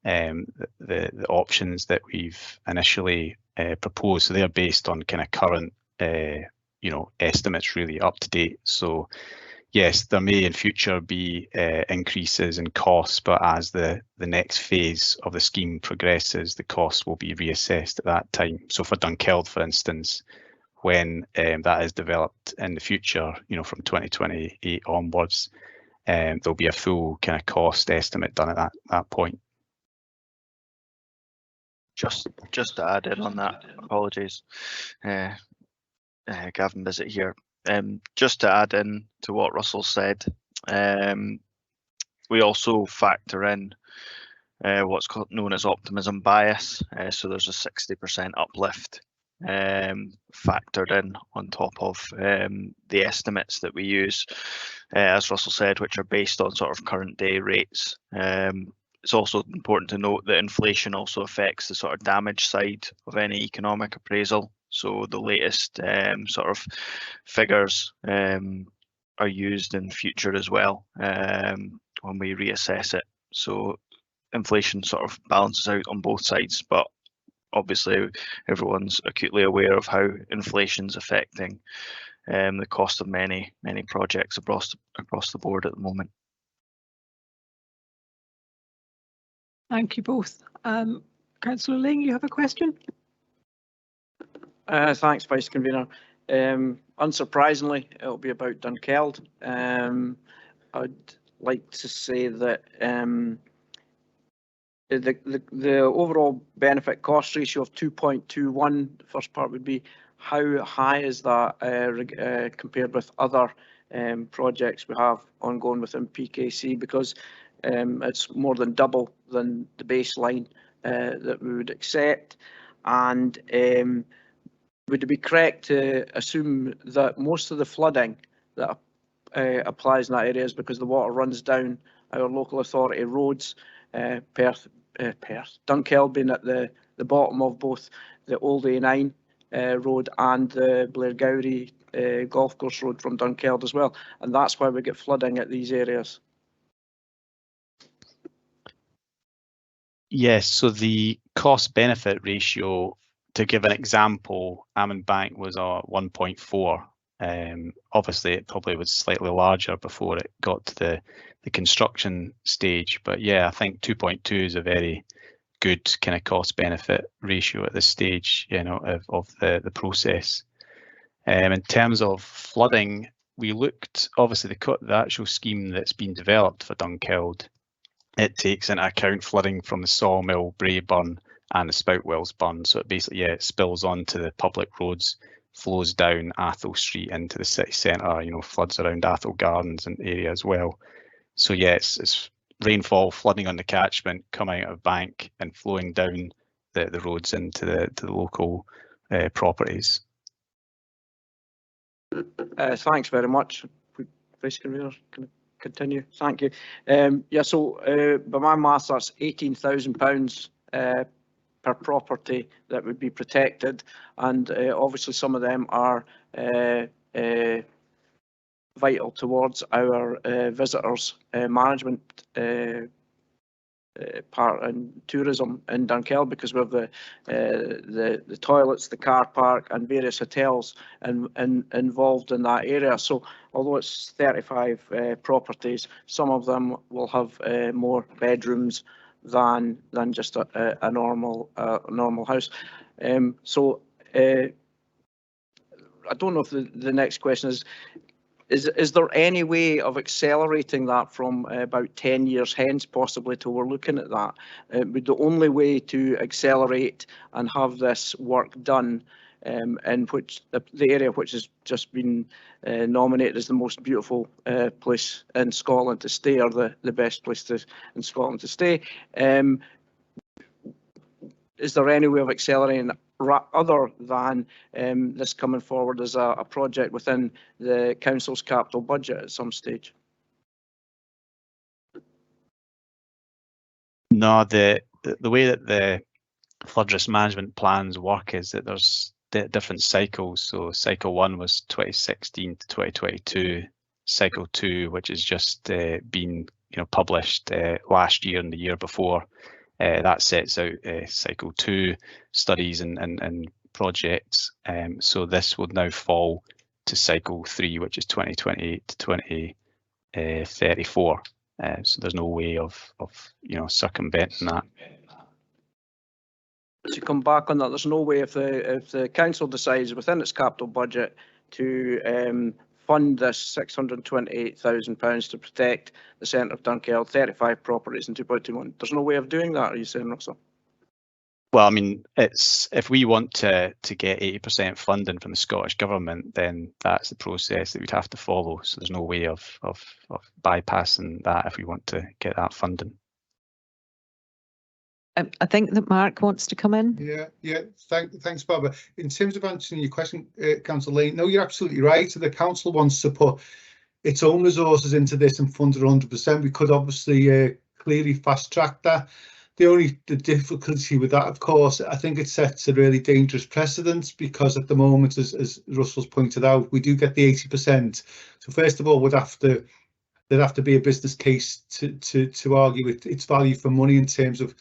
the options that we've initially proposed. So they're based on kind of current, estimates really up to date. So yes, there may in future be increases in costs, but as the next phase of the scheme progresses, the costs will be reassessed at that time. So for Dunkeld, for instance, when that is developed in the future, from 2028 onwards, there'll be a full kind of cost estimate done at that point. Just to add in on that, apologies, Gavin Visit here. Just to add in to what Russell said, we also factor in what's known as optimism bias. So there's a 60% uplift factored in on top of the estimates that we use, as Russell said, which are based on sort of current day rates. It's also important to note that inflation also affects the sort of damage side of any economic appraisal. So the latest sort of figures are used in future as well when we reassess it. So inflation sort of balances out on both sides, but obviously everyone's acutely aware of how inflation's affecting the cost of many projects across the board at the moment. Thank you both. Councillor Ling, you have a question? Thanks, Vice Convener. Unsurprisingly, it'll be about Dunkeld. I'd like to say that the overall benefit cost ratio of 2.21, the first part would be how high is that compared with other projects we have ongoing within PKC, because it's more than double than the baseline that we would accept. And would it be correct to assume that most of the flooding that applies in that area is because the water runs down our local authority roads, Dunkeld being at the bottom of both the Old A9 road and the Blairgowrie golf course road from Dunkeld as well, and that's why we get flooding at these areas? Yes, so the cost benefit ratio, to give an example, Almond Bank was a 1.4. Obviously, it probably was slightly larger before it got to the construction stage, but yeah, I think 2.2 is a very good kind of cost benefit ratio at this stage, you know, of the process. In terms of flooding, we looked, obviously the actual scheme that's been developed for Dunkeld, it takes into account flooding from the Sawmill, Brayburn and the Spout Wells burn. So it basically, yeah, it spills onto the public roads, flows down Athol Street into the city centre, you know, floods around Athol Gardens and area as well. So yeah, it's rainfall flooding on the catchment, coming out of Bank and flowing down the roads into the local properties. Thanks very much. Vice Convener, can I continue? Thank you. Yeah, so by my maths, that's £18,000 per property that would be protected, and obviously some of them are vital towards our visitors management part and tourism in Dunkeld, because we have the toilets, the car park and various hotels involved in that area. So although it's 35 properties, some of them will have more bedrooms than just a normal house. So I don't know if the next question is there any way of accelerating that from about 10 years hence, possibly, till we're looking at that? Would the only way to accelerate and have this work done in which the area which has just been nominated as the most beautiful place in Scotland to stay, or the best place in Scotland to stay, is there any way of accelerating other than this coming forward as a project within the council's capital budget at some stage? No, the way that the flood risk management plans work is that there's different cycles. So cycle 1 was 2016 to 2022. Cycle 2, which has just been published last year and the year before. That sets out cycle 2 studies and projects. So this would now fall to cycle 3, which is 2028 to 2034. So there's no way of circumventing that. To come back on that, there's no way if the council decides within its capital budget to fund this £628,000 to protect the centre of Dunkeld, 35 properties in 2.21. There's no way of doing that, are you saying, Russell? Well, I mean, it's if we want to get 80% funding from the Scottish Government, then that's the process that we'd have to follow. So there's no way of bypassing that if we want to get that funding. I think that Mark wants to come in. Yeah. Thanks, Barbara. In terms of answering your question, Councillor Lane, no, you're absolutely right. So the council wants to put its own resources into this and fund it 100%. We could obviously clearly fast track that. The difficulty with that, of course, I think it sets a really dangerous precedent, because at the moment, as Russell's pointed out, we do get the 80%. So first of all, there'd have to be a business case to argue its value for money in terms of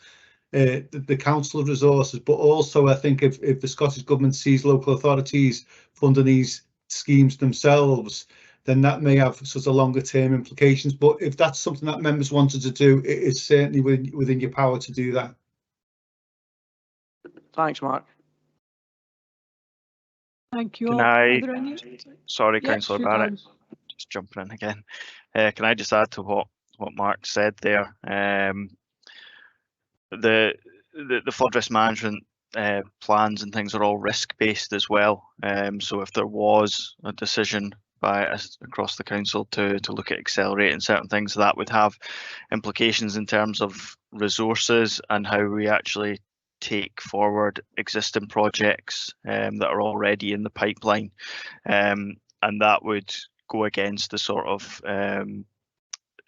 the council resources, but also I think if the Scottish Government sees local authorities funding these schemes themselves, then that may have sort of longer term implications. But if that's something that members wanted to do, it is certainly within your power to do that. Thanks, Mark. Thank you. Sorry, Yeah, Councillor sure, Barrett, Dan. just jumping in again. Can I just add to what Mark said there? The flood risk management plans and things are all risk based as well. So if there was a decision by us across the council to look at accelerating certain things, that would have implications in terms of resources and how we actually take forward existing projects that are already in the pipeline, and that would go against the sort of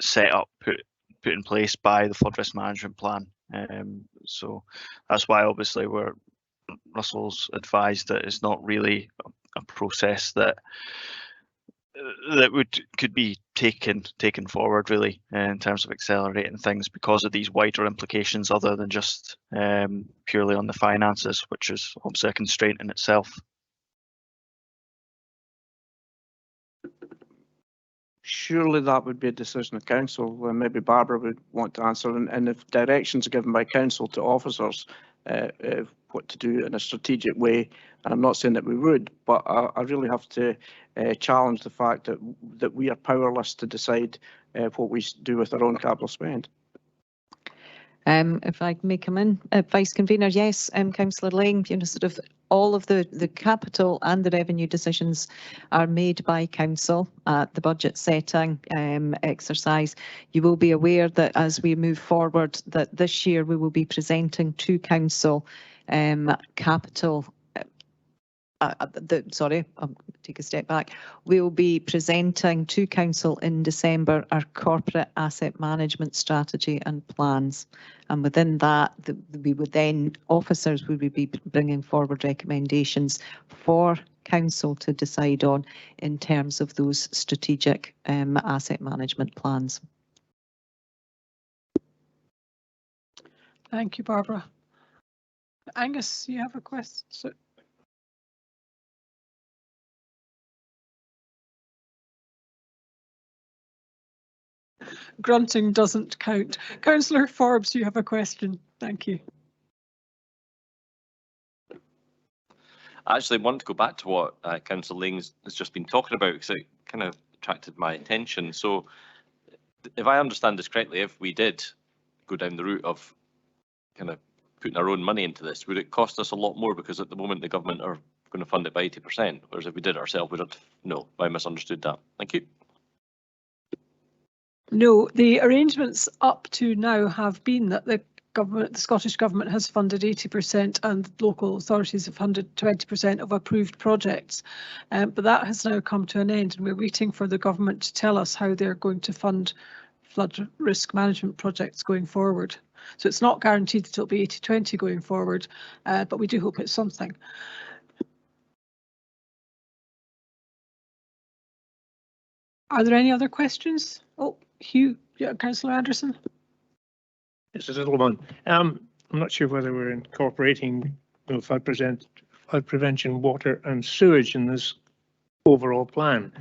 setup put in place by the flood risk management plan. So that's why obviously Russell's advised that it's not really a process that that could be taken forward really in terms of accelerating things because of these wider implications other than just purely on the finances, which is obviously a constraint in itself. Surely that would be a decision of council, where maybe Barbara would want to answer, and if directions are given by council to officers what to do in a strategic way, and I'm not saying that we would, but I really have to challenge the fact that we are powerless to decide what we do with our own capital spend. If I may come in, Vice Convener, yes, Councillor Lang, sort of all of the capital and the revenue decisions are made by council at the budget setting exercise. You will be aware that as we move forward, that this year we will be presenting to council capital. Sorry, I'll take a step back. We will be presenting to council in December our corporate asset management strategy and plans, and within that, we would then officers would be bringing forward recommendations for council to decide on in terms of those strategic asset management plans. Thank you, Barbara. Angus, you have a question? Grunting doesn't count. Councillor Forbes, you have a question. Thank you. I actually want to go back to what Councillor Lang has just been talking about, because it kind of attracted my attention. So if I understand this correctly, if we did go down the route of kind of putting our own money into this, would it cost us a lot more? Because at the moment the government are going to fund it by 80%, whereas if we did it ourselves, would it? No, I misunderstood that. Thank you. No, the arrangements up to now have been that the Scottish Government has funded 80% and local authorities have funded 20% of approved projects. But that has now come to an end, and we're waiting for the government to tell us how they're going to fund flood risk management projects going forward. So it's not guaranteed that it'll be 80-20 going forward, but we do hope it's something. Are there any other questions? Oh, Hugh, yeah, Councillor Anderson. It's a little one. I'm not sure whether we're incorporating flood prevention, water and sewage in this overall plan.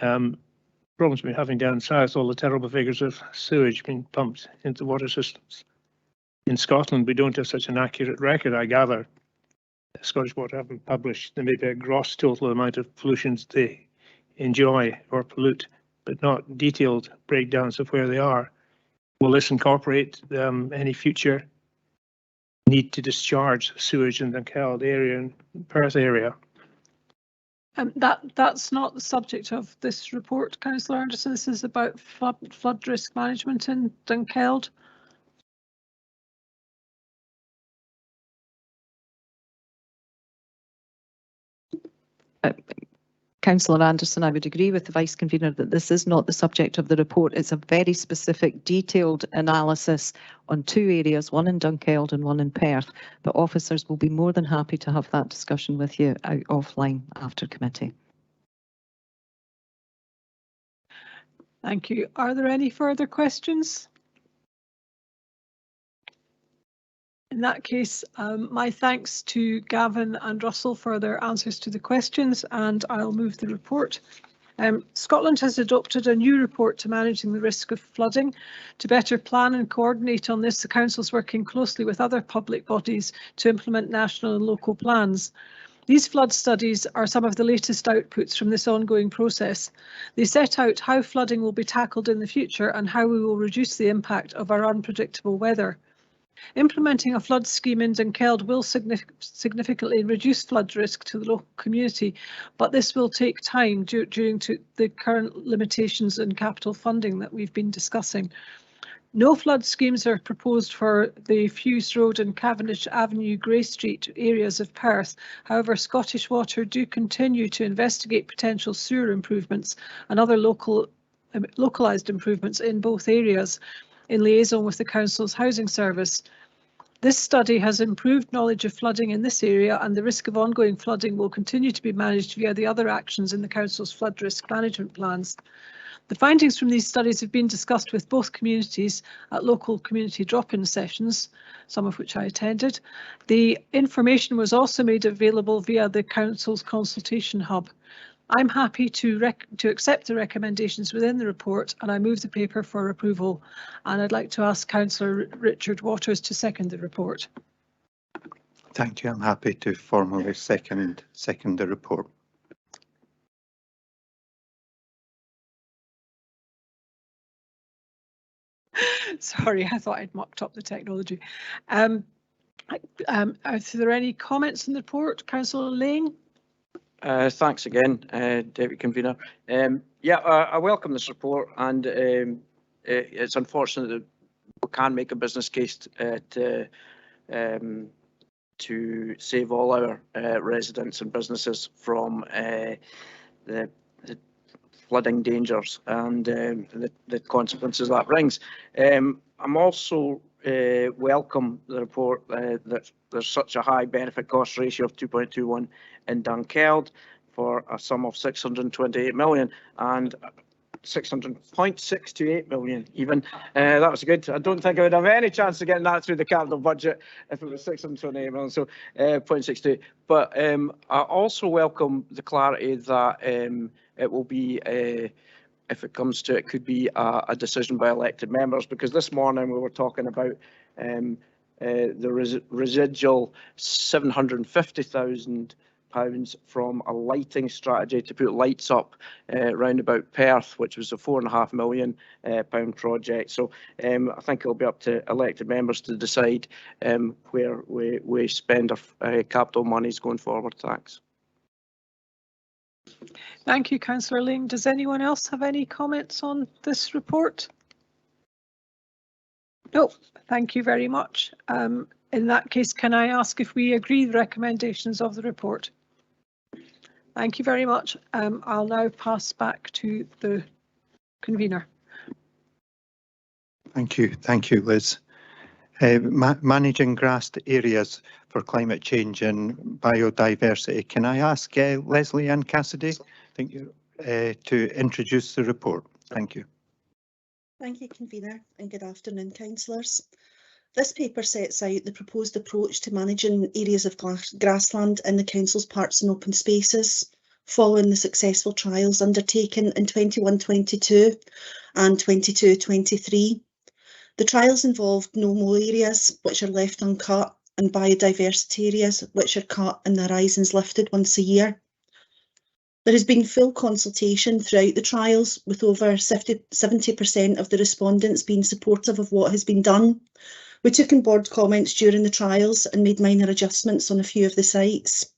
Problems we're having down south, all the terrible figures of sewage being pumped into water systems. In Scotland, we don't have such an accurate record, I gather. Scottish Water haven't published. There may be a gross total amount of pollutions they enjoy or pollute, but not detailed breakdowns of where they are. Will this incorporate any future need to discharge sewage in the Dunkeld area and Perth area? That's not the subject of this report, Councillor Anderson. This is about flood risk management in Dunkeld. Councillor Anderson, I would agree with the Vice Convener that this is not the subject of the report. It's a very specific, detailed analysis on two areas, one in Dunkeld and one in Perth. But officers will be more than happy to have that discussion with you out offline after committee. Thank you. Are there any further questions? In that case, my thanks to Gavin and Russell for their answers to the questions, and I'll move the report. Scotland has adopted a new report to managing the risk of flooding. To better plan and coordinate on this, the Council is working closely with other public bodies to implement national and local plans. These flood studies are some of the latest outputs from this ongoing process. They set out how flooding will be tackled in the future and how we will reduce the impact of our unpredictable weather. Implementing a flood scheme in Dunkeld will significantly reduce flood risk to the local community, but this will take time due to the current limitations in capital funding that we've been discussing. No flood schemes are proposed for the Fuse Road and Cavendish Avenue Grey Street areas of Perth. However, Scottish Water do continue to investigate potential sewer improvements and other localised improvements in both areas, in liaison with the Council's housing service. This study has improved knowledge of flooding in this area, and the risk of ongoing flooding will continue to be managed via the other actions in the Council's flood risk management plans. The findings from these studies have been discussed with both communities at local community drop-in sessions, some of which I attended. The information was also made available via the Council's consultation hub. I'm happy to accept the recommendations within the report, and I move the paper for approval. And I'd like to ask Councillor Richard Waters to second the report. Thank you. I'm happy to formally second the report. Sorry, I thought I'd mucked up the technology. Are there any comments on the report? Councillor Lane? Thanks again, Deputy Convener. I welcome this report, and it's unfortunate that we can't make a business case to save all our residents and businesses from the flooding dangers and the consequences that brings. I'm also welcome the report that there's such a high benefit cost ratio of 2.21 in Dunkeld for a sum of 628 million and 600.628 million even. That was good. I don't think I would have any chance of getting that through the capital budget if it was 628 million, so 0.62. But I also welcome the clarity that it will be if it comes to it, could be a decision by elected members, because this morning we were talking about the residual £750,000 from a lighting strategy to put lights up round about Perth, which was a £4.5 million project. So I think it'll be up to elected members to decide where we spend our capital monies going forward. Thanks. Thank you, Councillor Lane. Does anyone else have any comments on this report? No, thank you very much. In that case, can I ask if we agree the recommendations of the report? Thank you very much. I'll now pass back to the convener. Thank you, Liz. Managing grassed areas for climate change and biodiversity. Can I ask Leslie Ann Cassidy to introduce the report? Thank you. Thank you, Convener, and good afternoon, councillors. This paper sets out the proposed approach to managing areas of grassland in the Council's parks and open spaces, following the successful trials undertaken in 21-22 and 22-23. The trials involved no-mow areas, which are left uncut, and biodiversity areas, which are cut and the horizons lifted once a year. There has been full consultation throughout the trials, with over 70% of the respondents being supportive of what has been done. We took on board comments during the trials and made minor adjustments on a few of the sites.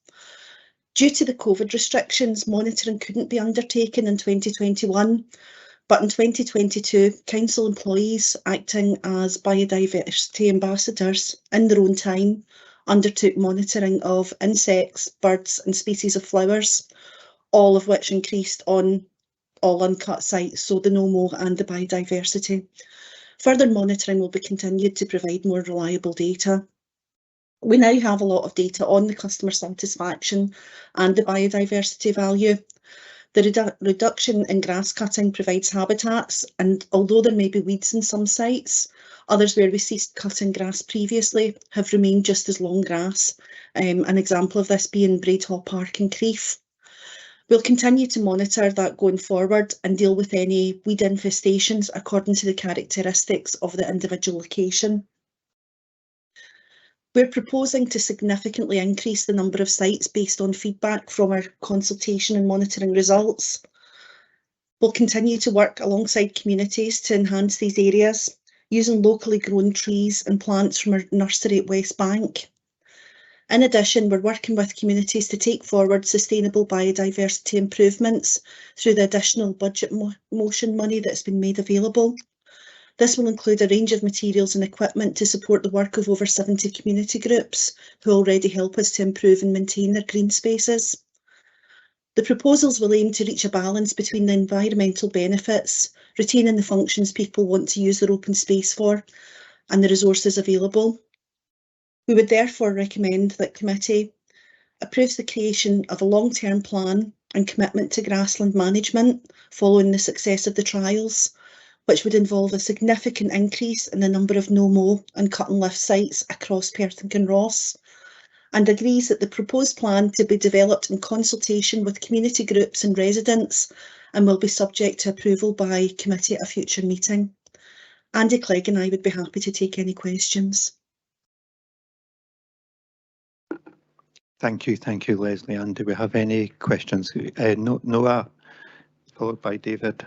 Due to the COVID restrictions, monitoring couldn't be undertaken in 2021, but in 2022, council employees acting as biodiversity ambassadors in their own time undertook monitoring of insects, birds and species of flowers, all of which increased on all uncut sites, so the no-mow and the biodiversity. Further monitoring will be continued to provide more reliable data. We now have a lot of data on the customer satisfaction and the biodiversity value. The reduction in grass cutting provides habitats, and although there may be weeds in some sites, others where we ceased cutting grass previously have remained just as long grass. An example of this being Braidhaw Park in Crieff. We'll continue to monitor that going forward and deal with any weed infestations according to the characteristics of the individual location. We're proposing to significantly increase the number of sites based on feedback from our consultation and monitoring results. We'll continue to work alongside communities to enhance these areas, using locally grown trees and plants from our nursery at West Bank. In addition, we're working with communities to take forward sustainable biodiversity improvements through the additional budget motion money that's been made available. This will include a range of materials and equipment to support the work of over 70 community groups who already help us to improve and maintain their green spaces. The proposals will aim to reach a balance between the environmental benefits, retaining the functions people want to use their open space for, and the resources available. We would therefore recommend that committee approves the creation of a long-term plan and commitment to grassland management following the success of the trials, which would involve a significant increase in the number of no-mow and cut and lift sites across Perth and Kinross, and agrees that the proposed plan to be developed in consultation with community groups and residents and will be subject to approval by committee at a future meeting. Andy Clegg and I would be happy to take any questions. Thank you, Leslie. And do we have any questions? Noah, followed by David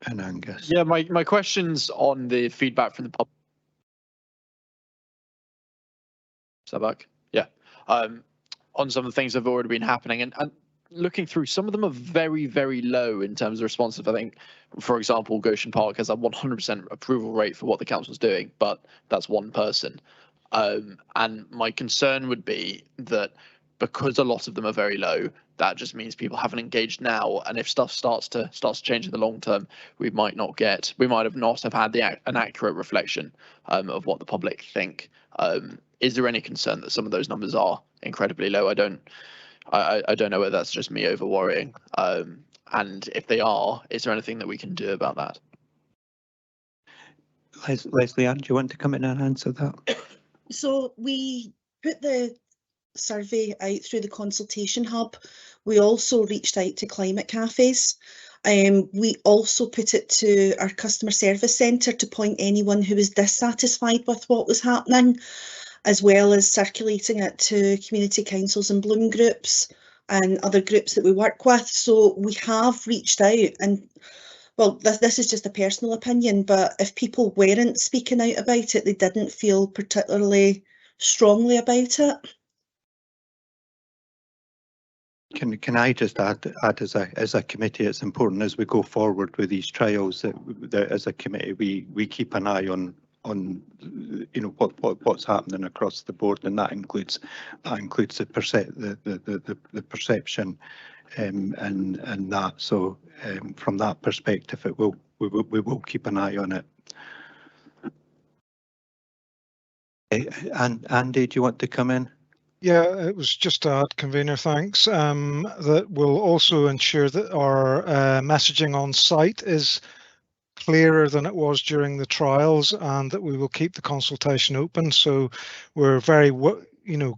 and Angus. Yeah, my question's on the feedback from the public. Is that back? Yeah. On some of the things that have already been happening, and looking through, some of them are very, very low in terms of responses. I think, for example, Goshen Park has a 100% approval rate for what the council's doing, but that's one person. And my concern would be that because a lot of them are very low, that just means people haven't engaged now. And if stuff starts to change in the long term, we might not have had an accurate reflection of what the public think. Is there any concern that some of those numbers are incredibly low? I don't know whether that's just me over worrying. And if they are, is there anything that we can do about that? Leslie Ann, do you want to come in and answer that? So we put the survey out through the consultation hub. We also reached out to climate cafes. We also put it to our customer service centre to point anyone who was dissatisfied with what was happening, as well as circulating it to community councils and bloom groups and other groups that we work with. So we have reached out, and well, this is just a personal opinion, but if people weren't speaking out about it, they didn't feel particularly strongly about it. Can I just add as a committee, it's important as we go forward with these trials that as a committee we keep an eye on what's happening across the board, and that includes the perception and that. So from that perspective, we will keep an eye on it. And Andy, do you want to come in? Yeah, it was just to add, convener, thanks. That will also ensure that our messaging on site is clearer than it was during the trials, and that we will keep the consultation open. So we're very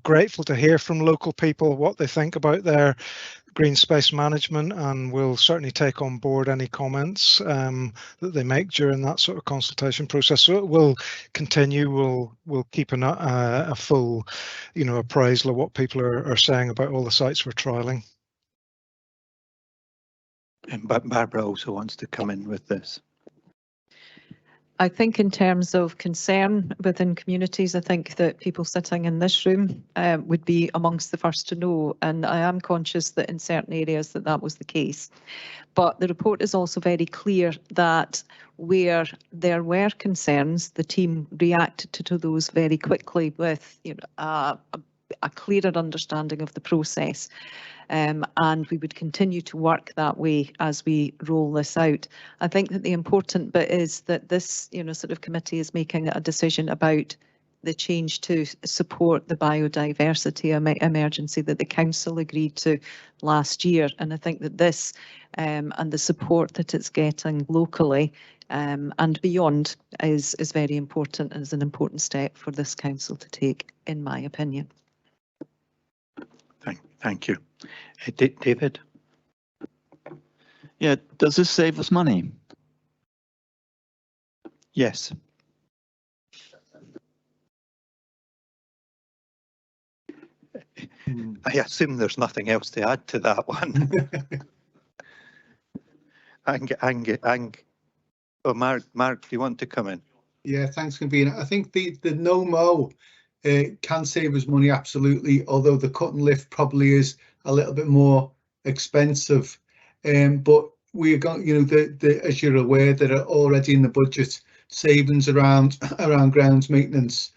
grateful to hear from local people what they think about their green space management, and we'll certainly take on board any comments that they make during that sort of consultation process. So it will continue. We'll keep a full appraisal of what people are saying about all the sites we're trialling. But Barbara also wants to come in with this. I think in terms of concern within communities, I think that people sitting in this room would be amongst the first to know, and I am conscious that in certain areas that was the case. But the report is also very clear that where there were concerns, the team reacted to those very quickly with a clearer understanding of the process. And we would continue to work that way as we roll this out. I think that the important bit is that this, sort of committee is making a decision about the change to support the biodiversity emergency that the council agreed to last year. And I think that this and the support that it's getting locally and beyond is very important, and is an important step for this council to take, in my opinion. Thank you. David? Yeah, does this save us money? Yes. I assume there's nothing else to add to that one. Mark, do you want to come in? Yeah, thanks, convener. I think the no-mow can save us money, absolutely, although the cut and lift probably is a little bit more expensive. But we are going, as you're aware, there are already in the budget savings around grounds maintenance.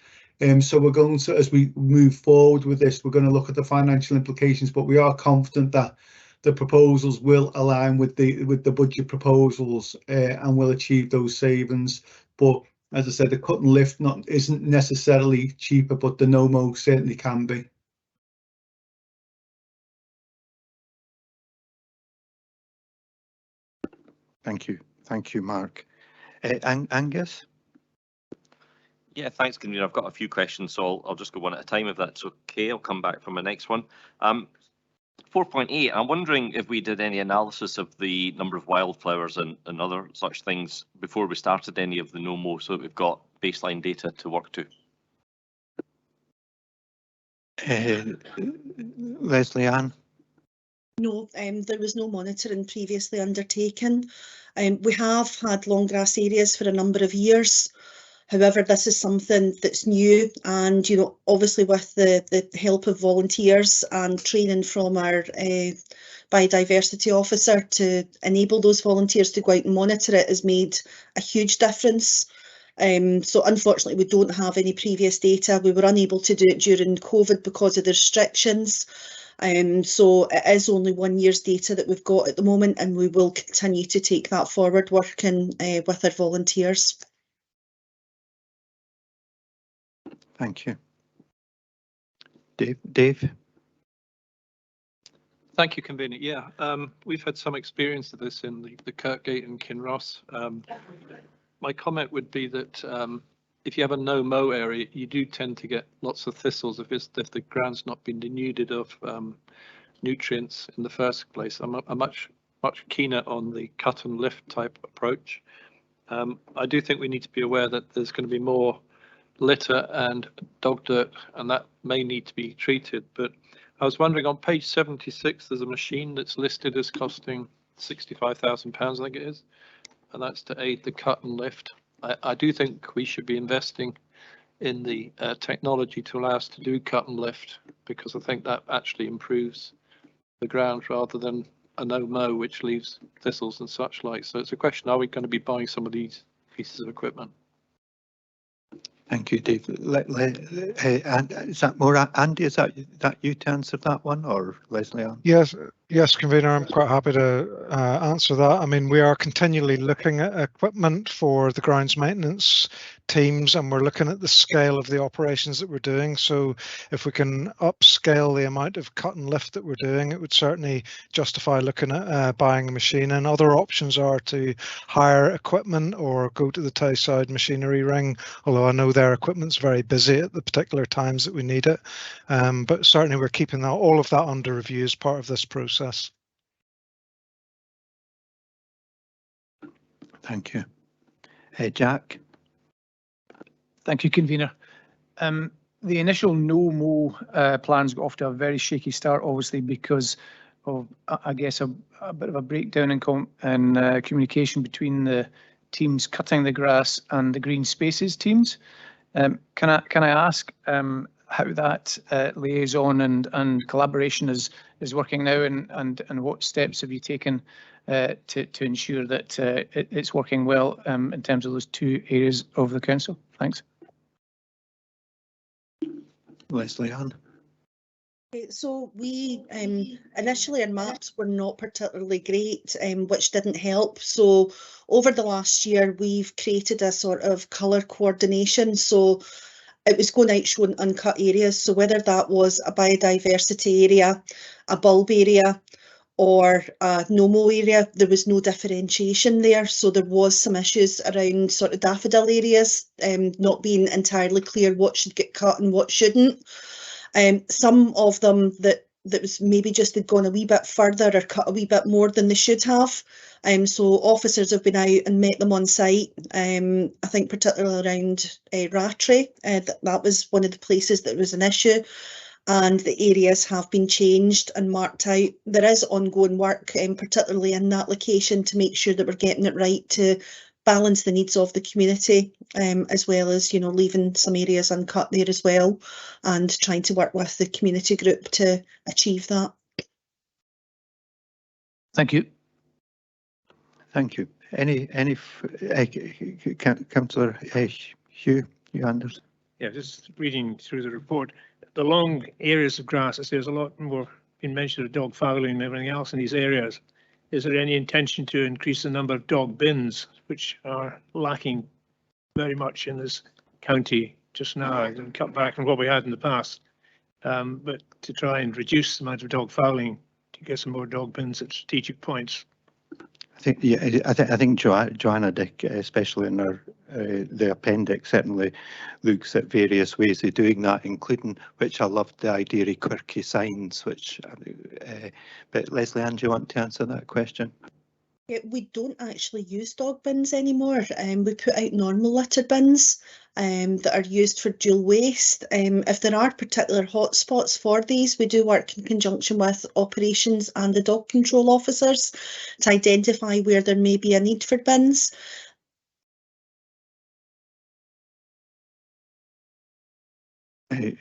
So we're going to, as we move forward with this, we're going to look at the financial implications, but we are confident that the proposals will align with the budget proposals and will achieve those savings. But As I said, the cut and lift isn't necessarily cheaper, but the no-mow certainly can be. Thank you, Mark. Angus? Yeah, thanks, Convener. I've got a few questions, so I'll just go one at a time if that's okay. I'll come back from the next one. 4.8, I'm wondering if we did any analysis of the number of wildflowers and other such things before we started any of the no-mow, so that we've got baseline data to work to. Leslie Ann? No, there was no monitoring previously undertaken. We have had long grass areas for a number of years. However, this is something that's new, and obviously with the help of volunteers and training from our biodiversity officer to enable those volunteers to go out and monitor it has made a huge difference. So unfortunately, we don't have any previous data. We were unable to do it during COVID because of the restrictions. So it is only 1 year's data that we've got at the moment, and we will continue to take that forward, working with our volunteers. Thank you. Dave? Thank you, Convener. Yeah, we've had some experience of this in the Kirkgate and Kinross. My comment would be that if you have a no-mow area, you do tend to get lots of thistles if the ground's not been denuded of nutrients in the first place. I'm much keener on the cut and lift type approach. I do think we need to be aware that there's going to be more litter and dog dirt, and that may need to be treated. But I was wondering, on page 76, there's a machine that's listed as costing £65,000, I think it is, and that's to aid the cut and lift. I do think we should be investing in the technology to allow us to do cut and lift, because I think that actually improves the ground rather than a no-mow, which leaves thistles and such like. So it's a question, are we going to be buying some of these pieces of equipment? Thank you, Dave. And is that more, Andy, is that you to answer that one, or Leslie Ann? Yes, Convener, I'm quite happy to answer that. I mean, we are continually looking at equipment for the grounds maintenance teams, and we're looking at the scale of the operations that we're doing. So if we can upscale the amount of cut and lift that we're doing, it would certainly justify looking at buying a machine. And other options are to hire equipment or go to the Tayside machinery ring, although I know their equipment's very busy at the particular times that we need it. But certainly we're keeping all of that under review as part of this process. Thank you. Jack? Thank you, Convener. The initial no-mow plans got off to a very shaky start, obviously, because of, I guess, a bit of a breakdown in communication between the teams cutting the grass and the green spaces teams. Can I ask how that liaison and collaboration is working now, and what steps have you taken to ensure that it's working well in terms of those two areas of the council? Thanks. Leslie Ann? So we initially our maps were not particularly great, which didn't help. So over the last year, we've created a sort of colour coordination. So it was going out showing uncut areas. So whether that was a biodiversity area, a bulb area, or a no-mow area, there was no differentiation there. So there was some issues around sort of daffodil areas, not being entirely clear what should get cut and what shouldn't. Some of them that was maybe just had gone a wee bit further or cut a wee bit more than they should have. So officers have been out and met them on site. I think particularly around Rattray, that was one of the places that was an issue, and the areas have been changed and marked out. There is ongoing work, particularly in that location, to make sure that we're getting it right to balance the needs of the community, as well as, leaving some areas uncut there as well, and trying to work with the community group to achieve that. Thank you. Thank you. Any Councillor Hugh Anderson? Yeah, just reading through the report, the long areas of grass, there's a lot more in mention of dog fouling and everything else in these areas. Is there any intention to increase the number of dog bins, which are lacking very much in this county just now and cut back on what we had in the past. But to try and reduce the amount of dog fouling to get some more dog bins at strategic points. I think Joanna Dick, especially in her the appendix, certainly looks at various ways of doing that, including, which I loved, the idea of quirky signs. Which, but Leslie Ann, do you want to answer that question? Yeah, we don't actually use dog bins anymore. We put out normal litter bins that are used for dual waste. If there are particular hotspots for these, we do work in conjunction with operations and the dog control officers to identify where there may be a need for bins. Do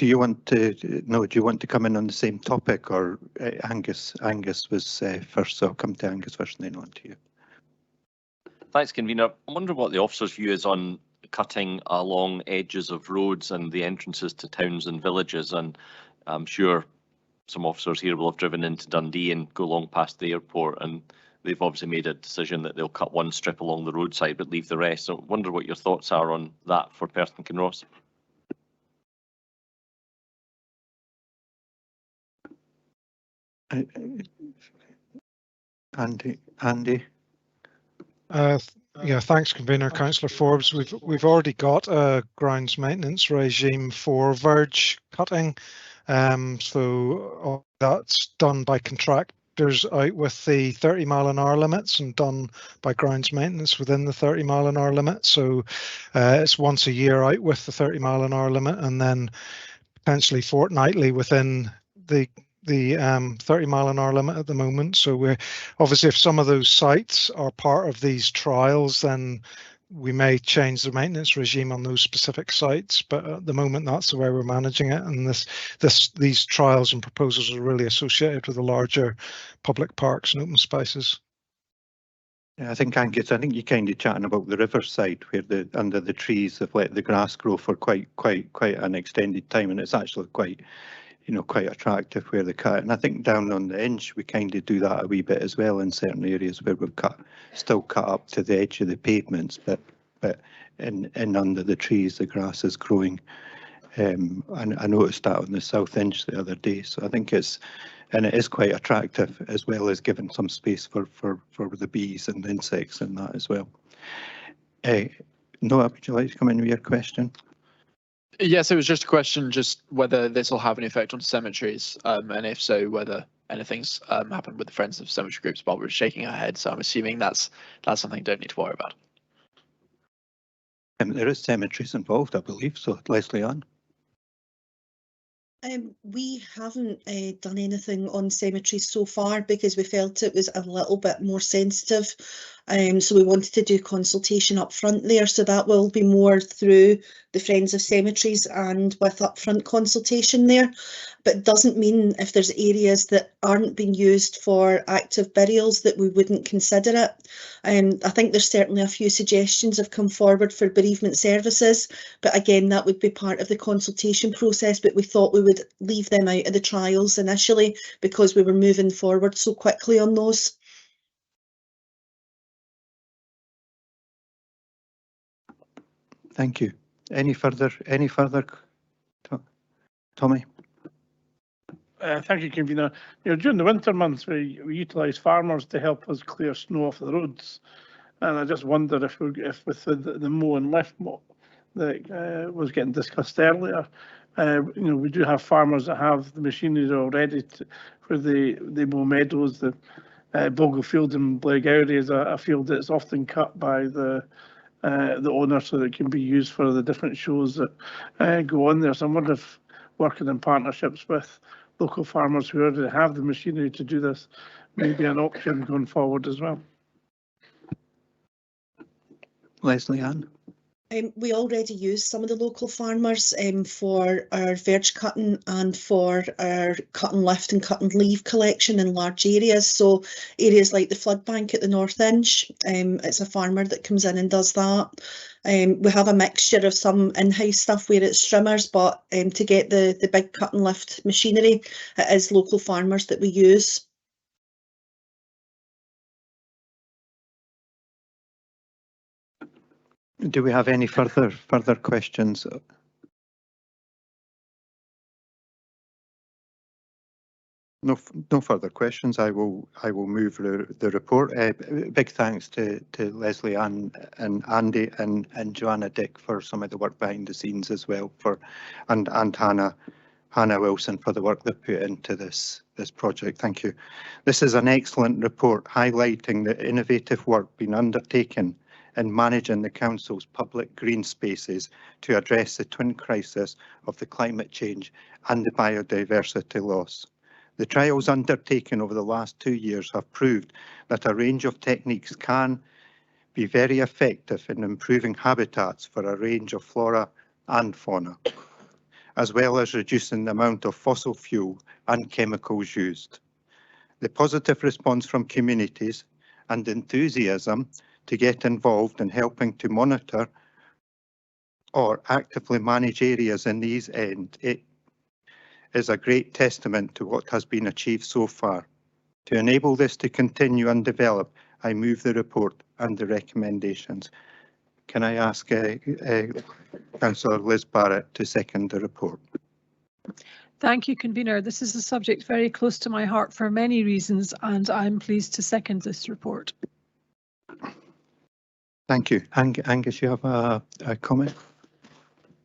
you want to come in on the same topic, or Angus was first, so I'll come to Angus first and then on to you. Thanks, Convener. I wonder what the officer's view is on cutting along edges of roads and the entrances to towns and villages, and I'm sure some officers here will have driven into Dundee and go along past the airport, and they've obviously made a decision that they'll cut one strip along the roadside but leave the rest. So I wonder what your thoughts are on that for Perth and Kinross. Andy. Yeah, thanks, Convener. Councillor Forbes. We've already got a grounds maintenance regime for verge cutting, so that's done by contractors out with the 30-mile-an-hour limits and done by grounds maintenance within the 30-mile-an-hour limit. So it's once a year out with the 30-mile-an-hour limit, and then potentially fortnightly within the 30-mile-an-hour limit at the moment. So we're obviously, if some of those sites are part of these trials, then we may change the maintenance regime on those specific sites. But at the moment, that's the way we're managing it. And these trials and proposals are really associated with the larger public parks and open spaces. Yeah, I think Angus, you're kind of chatting about the riverside where under the trees have let the grass grow for quite an extended time, and it's actually quite attractive where they cut. And I think down on the Inch we kind of do that a wee bit as well in certain areas where we've still cut up to the edge of the pavements, but in under the trees the grass is growing. And I noticed that on the South Inch the other day. So I think it is quite attractive, as well as giving some space for the bees and the insects and that as well. Noah, would you like to come in with your question? Yes, it was just a question, just whether this will have any effect on cemeteries, and if so, whether anything's happened with the Friends of Cemetery Groups. Barbara was shaking her head, so I'm assuming that's something you don't need to worry about. There is cemeteries involved, I believe, so Leslie Ann. We haven't done anything on cemeteries so far because we felt it was a little bit more sensitive. So we wanted to do consultation up front there. So that will be more through the Friends of Cemeteries and with upfront consultation there. But it doesn't mean if there's areas that aren't being used for active burials that we wouldn't consider it. I think there's certainly a few suggestions have come forward for bereavement services, but again, that would be part of the consultation process, but we thought we would leave them out of the trials initially because we were moving forward so quickly on those. Thank you. Any further, Tommy? Thank you, Convener. During the winter months, we utilise farmers to help us clear snow off the roads, and I just wonder if with the mow and lift that was getting discussed earlier, we do have farmers that have the machinery already for the mow meadows. The Bogle Field in Blairgowrie is a field that's often cut by the owner so that it can be used for the different shows that go on there. So I wonder if working in partnerships with local farmers who already have the machinery to do this may be an option going forward as well. Leslie Ann? We already use some of the local farmers for our verge cutting and for our cut and lift and cut and leave collection in large areas. So areas like the flood bank at the North Inch, it's a farmer that comes in and does that. We have a mixture of some in-house stuff where it's strimmers, but to get the big cut and lift machinery, it is local farmers that we use. Do we have any further questions? No further questions. I will move the report. Big thanks to Leslie and Andy and Joanna Dick for some of the work behind the scenes as well, and Hannah Wilson for the work they've put into this project. Thank you. This is an excellent report highlighting the innovative work being undertaken in managing the council's public green spaces to address the twin crisis of the climate change and the biodiversity loss. The trials undertaken over the last 2 years have proved that a range of techniques can be very effective in improving habitats for a range of flora and fauna, as well as reducing the amount of fossil fuel and chemicals used. The positive response from communities and enthusiasm to get involved in helping to monitor or actively manage areas in these ends is a great testament to what has been achieved so far. To enable this to continue and develop, I move the report and the recommendations. Can I ask Councillor Liz Barrett to second the report? Thank you, Convener. This is a subject very close to my heart for many reasons, and I'm pleased to second this report. Thank you. Angus, you have a comment?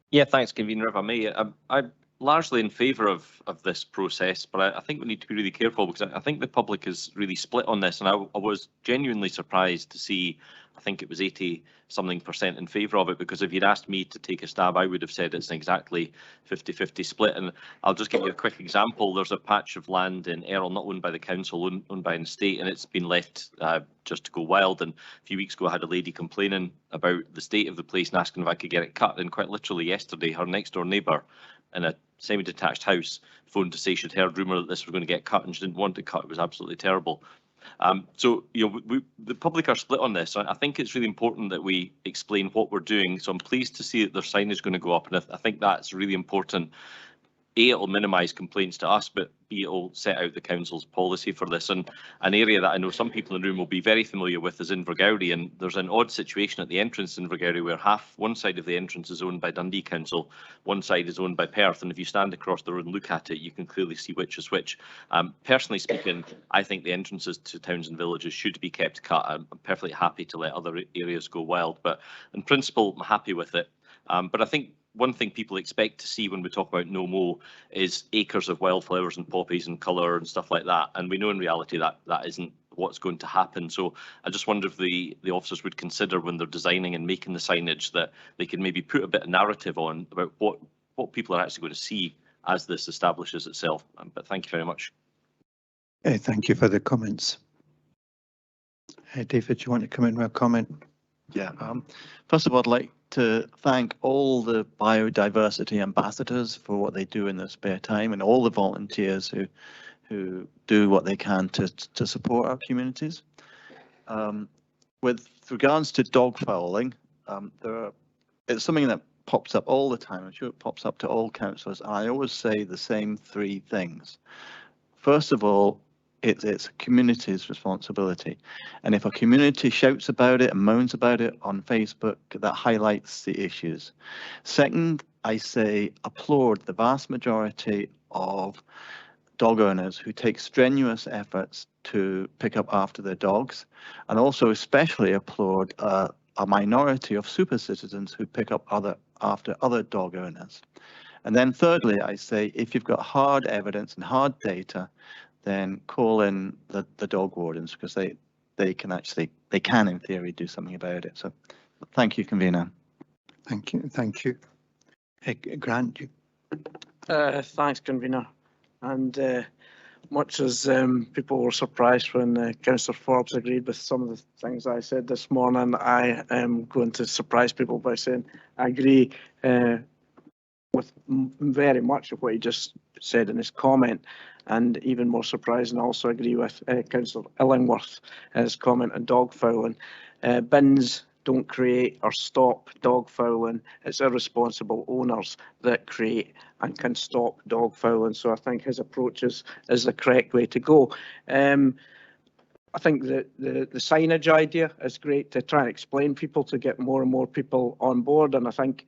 Yeah, thanks, Convener. If I may, I'm largely in favour of this process, but I think we need to be really careful because I think the public is really split on this, and I was genuinely surprised to see, I think it was 80-something% in favour of it, because if you'd asked me to take a stab, I would have said it's an exactly 50-50 split. And I'll just give you a quick example. There's a patch of land in Errol, not owned by the council, owned by an estate, and it's been left just to go wild. And a few weeks ago, I had a lady complaining about the state of the place and asking if I could get it cut. And quite literally yesterday, her next door neighbour in a semi-detached house phoned to say she'd heard rumour that this was going to get cut and she didn't want it cut. It was absolutely terrible. So, you know, the public are split on this. I think it's really important that we explain what we're doing. So I'm pleased to see that their signage going to go up, and I think that's really important. A, it'll minimise complaints to us, but B, it'll set out the council's policy for this. And an area that I know some people in the room will be very familiar with is Invergowrie, and there's an odd situation at the entrance in Invergowrie where one side of the entrance is owned by Dundee Council, one side is owned by Perth, and if you stand across the road and look at it, you can clearly see which is which. Personally speaking, I think the entrances to towns and villages should be kept cut. I'm perfectly happy to let other areas go wild, but in principle, I'm happy with it. But I think one thing people expect to see when we talk about no mow is acres of wildflowers and poppies and colour and stuff like that. And we know in reality that isn't what's going to happen. So I just wonder if the officers would consider when they're designing and making the signage that they can maybe put a bit of narrative on about what people are actually going to see as this establishes itself. But thank you very much. Thank you for the comments. David, do you want to come in with a comment? Yeah. First of all, I'd like to thank all the biodiversity ambassadors for what they do in their spare time, and all the volunteers who do what they can to support our communities. With regards to dog fouling, it's something that pops up all the time. I'm sure it pops up to all councillors. I always say the same three things. First of all, it's a community's responsibility. And if a community shouts about it and moans about it on Facebook, that highlights the issues. Second, I say applaud the vast majority of dog owners who take strenuous efforts to pick up after their dogs, and also especially applaud a minority of super citizens who pick up after other dog owners. And then thirdly, I say if you've got hard evidence and hard data, then call in the dog wardens, because they can in theory do something about it. So thank you, Convener. Thank you. Grant, you. Thanks, Convener. And much as people were surprised when Councillor Forbes agreed with some of the things I said this morning, I am going to surprise people by saying I agree with very much of what he just said in his comment, and even more surprising, I also agree with Councillor Illingworth, his comment on dog fouling. Bins don't create or stop dog fouling. It's irresponsible owners that create and can stop dog fouling. So I think his approach is the correct way to go. I think the signage idea is great to try and explain people to get more and more people on board. And I think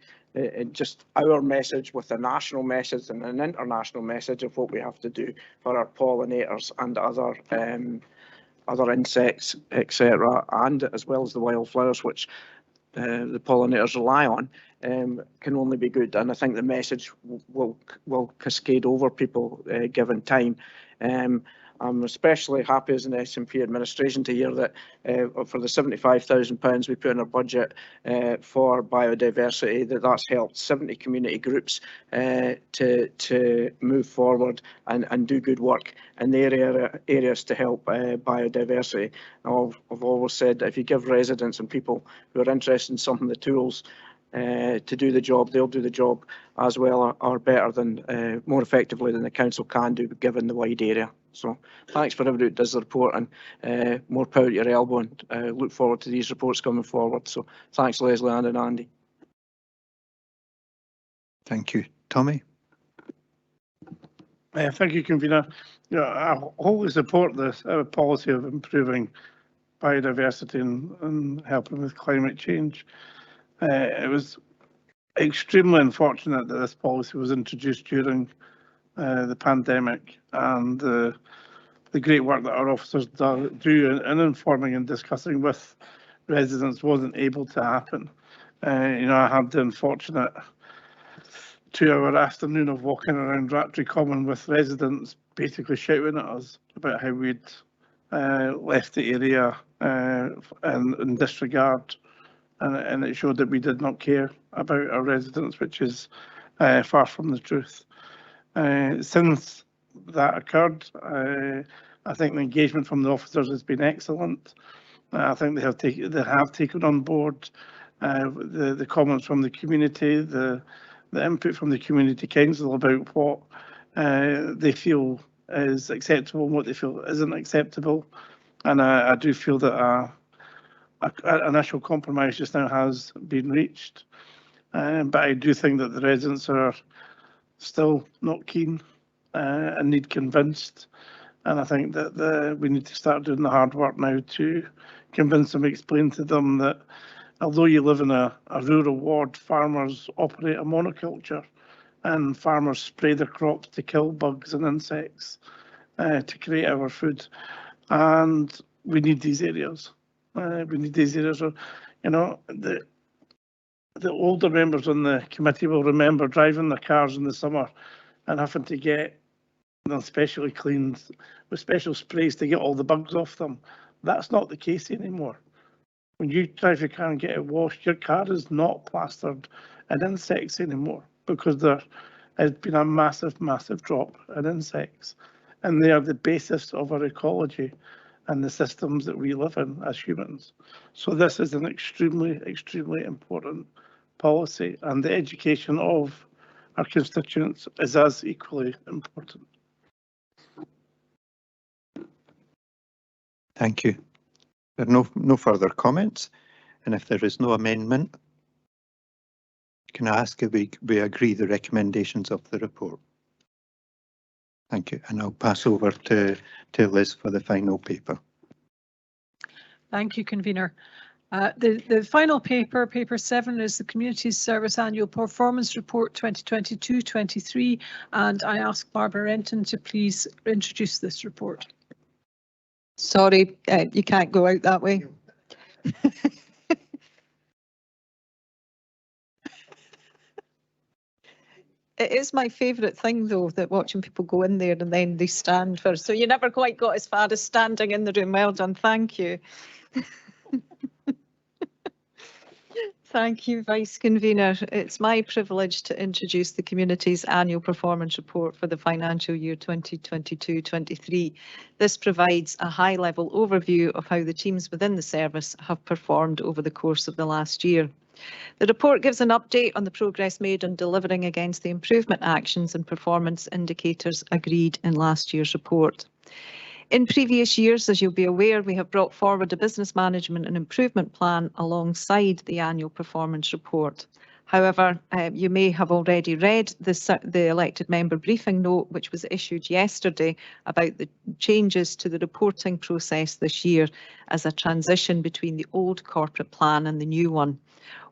just our message with a national message and an international message of what we have to do for our pollinators and other insects, etc., and as well as the wildflowers, which the pollinators rely on, can only be good. And I think the message will cascade over people given time. I'm especially happy as an SNP administration to hear that for the £75,000 we put in our budget for biodiversity, that's helped 70 community groups to move forward and do good work in the areas to help biodiversity. I've always said that if you give residents and people who are interested in something the tools to do the job, they'll do the job as well or better than, more effectively than the council can do given the wide area. So thanks for everybody who does the report, and more power to your elbow, and look forward to these reports coming forward. So thanks Leslie and Andy. Thank you. Tommy? Thank you, Convener. I wholly support this policy of improving biodiversity and helping with climate change. It was extremely unfortunate that this policy was introduced during the pandemic, and the great work that our officers do in informing and discussing with residents wasn't able to happen. I had the unfortunate 2-hour afternoon of walking around Rattray Common with residents basically shouting at us about how we'd left the area in disregard, and it showed that we did not care about our residents, which is far from the truth. Since that occurred, I think the engagement from the officers has been excellent. I think they have taken on board the comments from the community, the input from the community council about what they feel is acceptable and what they feel isn't acceptable. And I do feel that an initial compromise just now has been reached. But I do think that the residents are still not keen and need convinced. And I think that we need to start doing the hard work now to convince them, explain to them that although you live in a rural ward, farmers operate a monoculture, and farmers spray their crops to kill bugs and insects to create our food. And we need these areas. We need these areas. The older members on the committee will remember driving their cars in the summer and having to get them specially cleaned with special sprays to get all the bugs off them. That's not the case anymore. When you drive your car and get it washed, your car is not plastered in insects anymore, because there has been a massive, massive drop in insects, and they are the basis of our ecology and the systems that we live in as humans. So this is an extremely, extremely important policy, and the education of our constituents is as equally important. Thank you. There are no further comments, and if there is no amendment, can I ask if we agree the recommendations of the report? Thank you, and I'll pass over to Liz for the final paper. Thank you, Convener. The final paper, paper 7, is the Community Service Annual Performance Report 2022-23, and I ask Barbara Renton to please introduce this report. Sorry, you can't go out that way. It is my favourite thing, though, that watching people go in there and then they stand for. So you never quite got as far as standing in the room. Well done. Thank you. Thank you, Vice Convener. It's my privilege to introduce the community's annual performance report for the financial year 2022-23. This provides a high-level overview of how the teams within the service have performed over the course of the last year. The report gives an update on the progress made on delivering against the improvement actions and performance indicators agreed in last year's report. In previous years, as you'll be aware, we have brought forward a business management and improvement plan alongside the annual performance report. However, you may have already read the elected member briefing note, which was issued yesterday about the changes to the reporting process this year as a transition between the old corporate plan and the new one.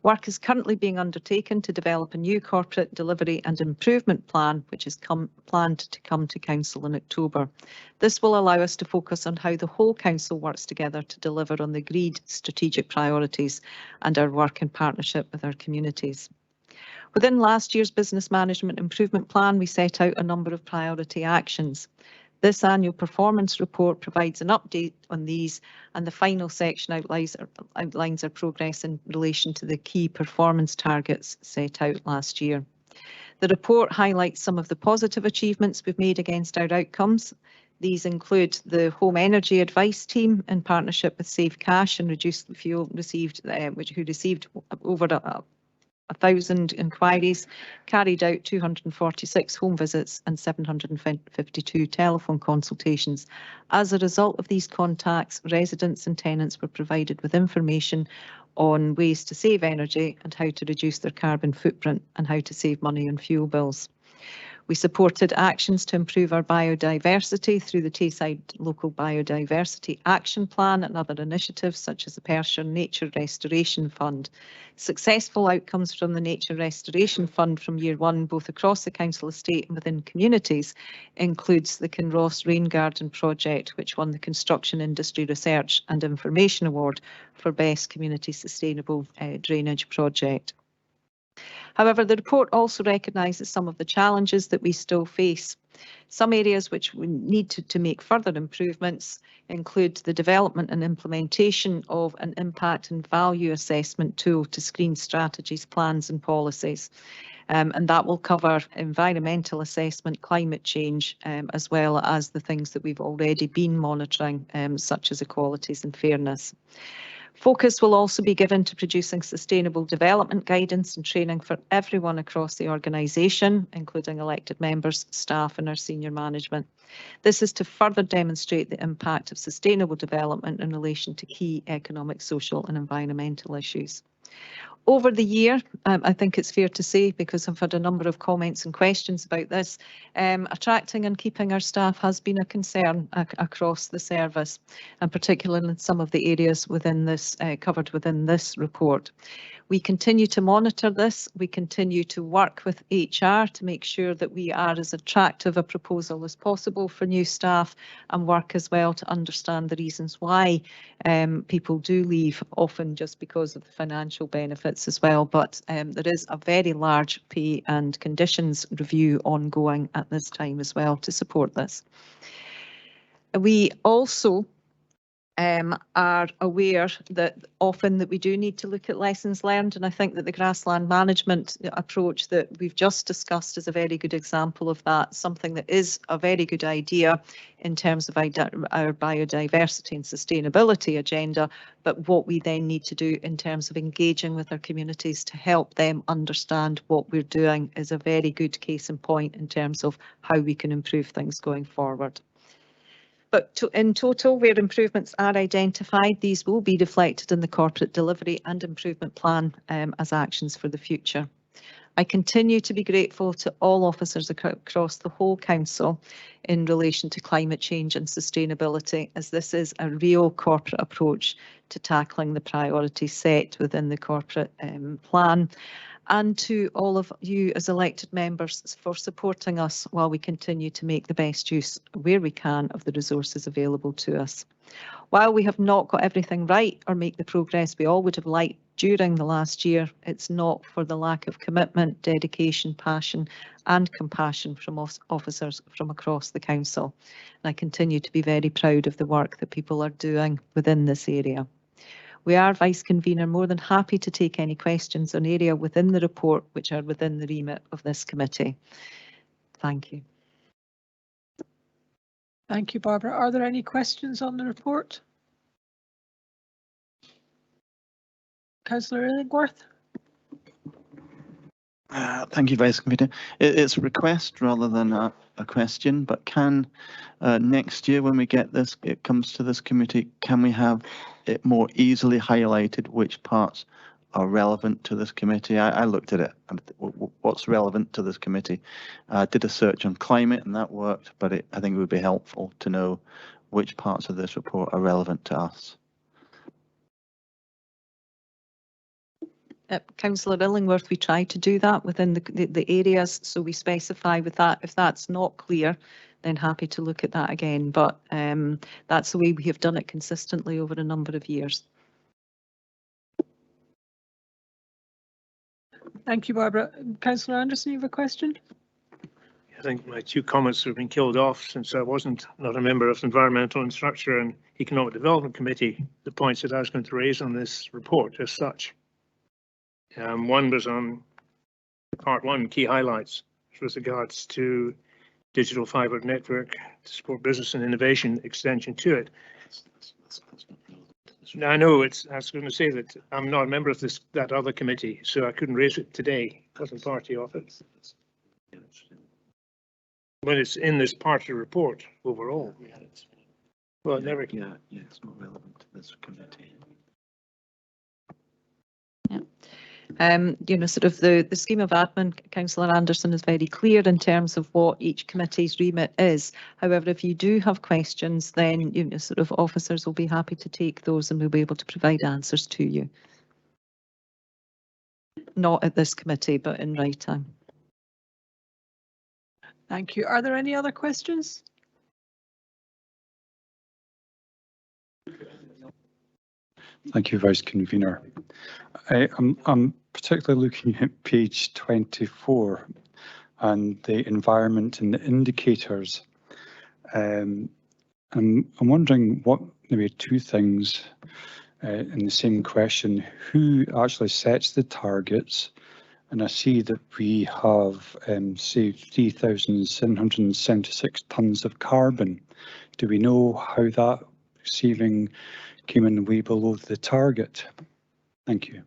Work is currently being undertaken to develop a new corporate delivery and improvement plan, which is planned to come to Council in October. This will allow us to focus on how the whole Council works together to deliver on the agreed strategic priorities and our work in partnership with our communities. Within last year's Business Management Improvement Plan, we set out a number of priority actions. This annual performance report provides an update on these, and the final section outlines our progress in relation to the key performance targets set out last year. The report highlights some of the positive achievements we've made against our outcomes. These include the Home Energy Advice Team in partnership with Save Cash and Reduce the Fuel who received over 1,000 inquiries, carried out 246 home visits and 752 telephone consultations. As a result of these contacts, residents and tenants were provided with information on ways to save energy and how to reduce their carbon footprint and how to save money on fuel bills. We supported actions to improve our biodiversity through the Tayside Local Biodiversity Action Plan and other initiatives such as the Perthshire Nature Restoration Fund. Successful outcomes from the Nature Restoration Fund from year one, both across the council estate and within communities, includes the Kinross Rain Garden project, which won the Construction Industry Research and Information Award for Best Community Sustainable Drainage Project. However, the report also recognises some of the challenges that we still face. Some areas which we need to make further improvements include the development and implementation of an impact and value assessment tool to screen strategies, plans and policies. And that will cover environmental assessment, climate change, as well as the things that we've already been monitoring, such as equalities and fairness. Focus will also be given to producing sustainable development guidance and training for everyone across the organisation, including elected members, staff and our senior management. This is to further demonstrate the impact of sustainable development in relation to key economic, social and environmental issues. Over the year, I think it's fair to say, because I've had a number of comments and questions about this, attracting and keeping our staff has been a concern across the service, and particularly in some of the areas within this covered within this report. We continue to monitor this. We continue to work with HR to make sure that we are as attractive a proposal as possible for new staff, and work as well to understand the reasons why people do leave, often just because of the financial benefits as well. But there is a very large pay and conditions review ongoing at this time as well to support this. We also are aware that often that we do need to look at lessons learned, and I think that the grassland management approach that we've just discussed is a very good example of that, something that is a very good idea in terms of our biodiversity and sustainability agenda, but what we then need to do in terms of engaging with our communities to help them understand what we're doing is a very good case in point in terms of how we can improve things going forward. But in total, where improvements are identified, these will be reflected in the corporate delivery and improvement plan as actions for the future. I continue to be grateful to all officers across the whole council in relation to climate change and sustainability, as this is a real corporate approach to tackling the priorities set within the corporate plan. And to all of you as elected members for supporting us while we continue to make the best use where we can of the resources available to us. While we have not got everything right or make the progress we all would have liked during the last year, it's not for the lack of commitment, dedication, passion and compassion from officers from across the council. And I continue to be very proud of the work that people are doing within this area. We are, Vice Convener, more than happy to take any questions on area within the report which are within the remit of this committee. Thank you. Thank you, Barbara. Are there any questions on the report? Councillor Illingworth. Thank you, Vice Convener. It's a request rather than a question, but can next year when we get this, it comes to this committee, can we have it more easily highlighted which parts are relevant to this committee. I looked at it and what's relevant to this committee. Did a search on climate and that worked, but I think it would be helpful to know which parts of this report are relevant to us. Councillor Illingworth, we try to do that within the areas, so we specify with that. If that's not clear, then happy to look at that again. But that's the way we have done it consistently over a number of years. Thank you, Barbara. Councillor Anderson, you have a question? I think my two comments have been killed off since I wasn't not a member of the Environmental and Structure and Economic Development Committee, the points that I was going to raise on this report as such. One was on part one, key highlights, with regards to digital fibre network to support business and innovation extension to it. Now, I know I was going to say that I'm not a member of that other committee, so I couldn't raise it today. I wasn't party of it. But it's in this party report overall. Well, it never. Yeah, it's not relevant to this committee. You know, sort of the scheme of admin, Councillor Anderson, is very clear in terms of what each committee's remit is. However, if you do have questions, then you know, sort of officers will be happy to take those and we'll be able to provide answers to you. Not at this committee, but in writing. Thank you. Are there any other questions? Thank you, Vice Convener. I'm particularly looking at page 24 and the environment and the indicators. I'm wondering what, maybe two things in the same question. Who actually sets the targets? And I see that we have saved 3,776 tonnes of carbon. Do we know how that saving came in way below the target? Thank you.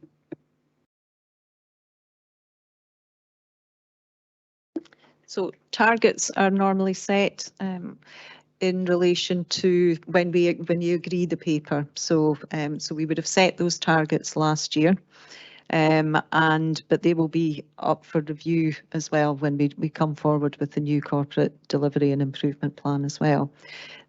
So targets are normally set in relation to when you agree the paper. So so we would have set those targets last year, but they will be up for review as well when we come forward with the new corporate delivery and improvement plan as well.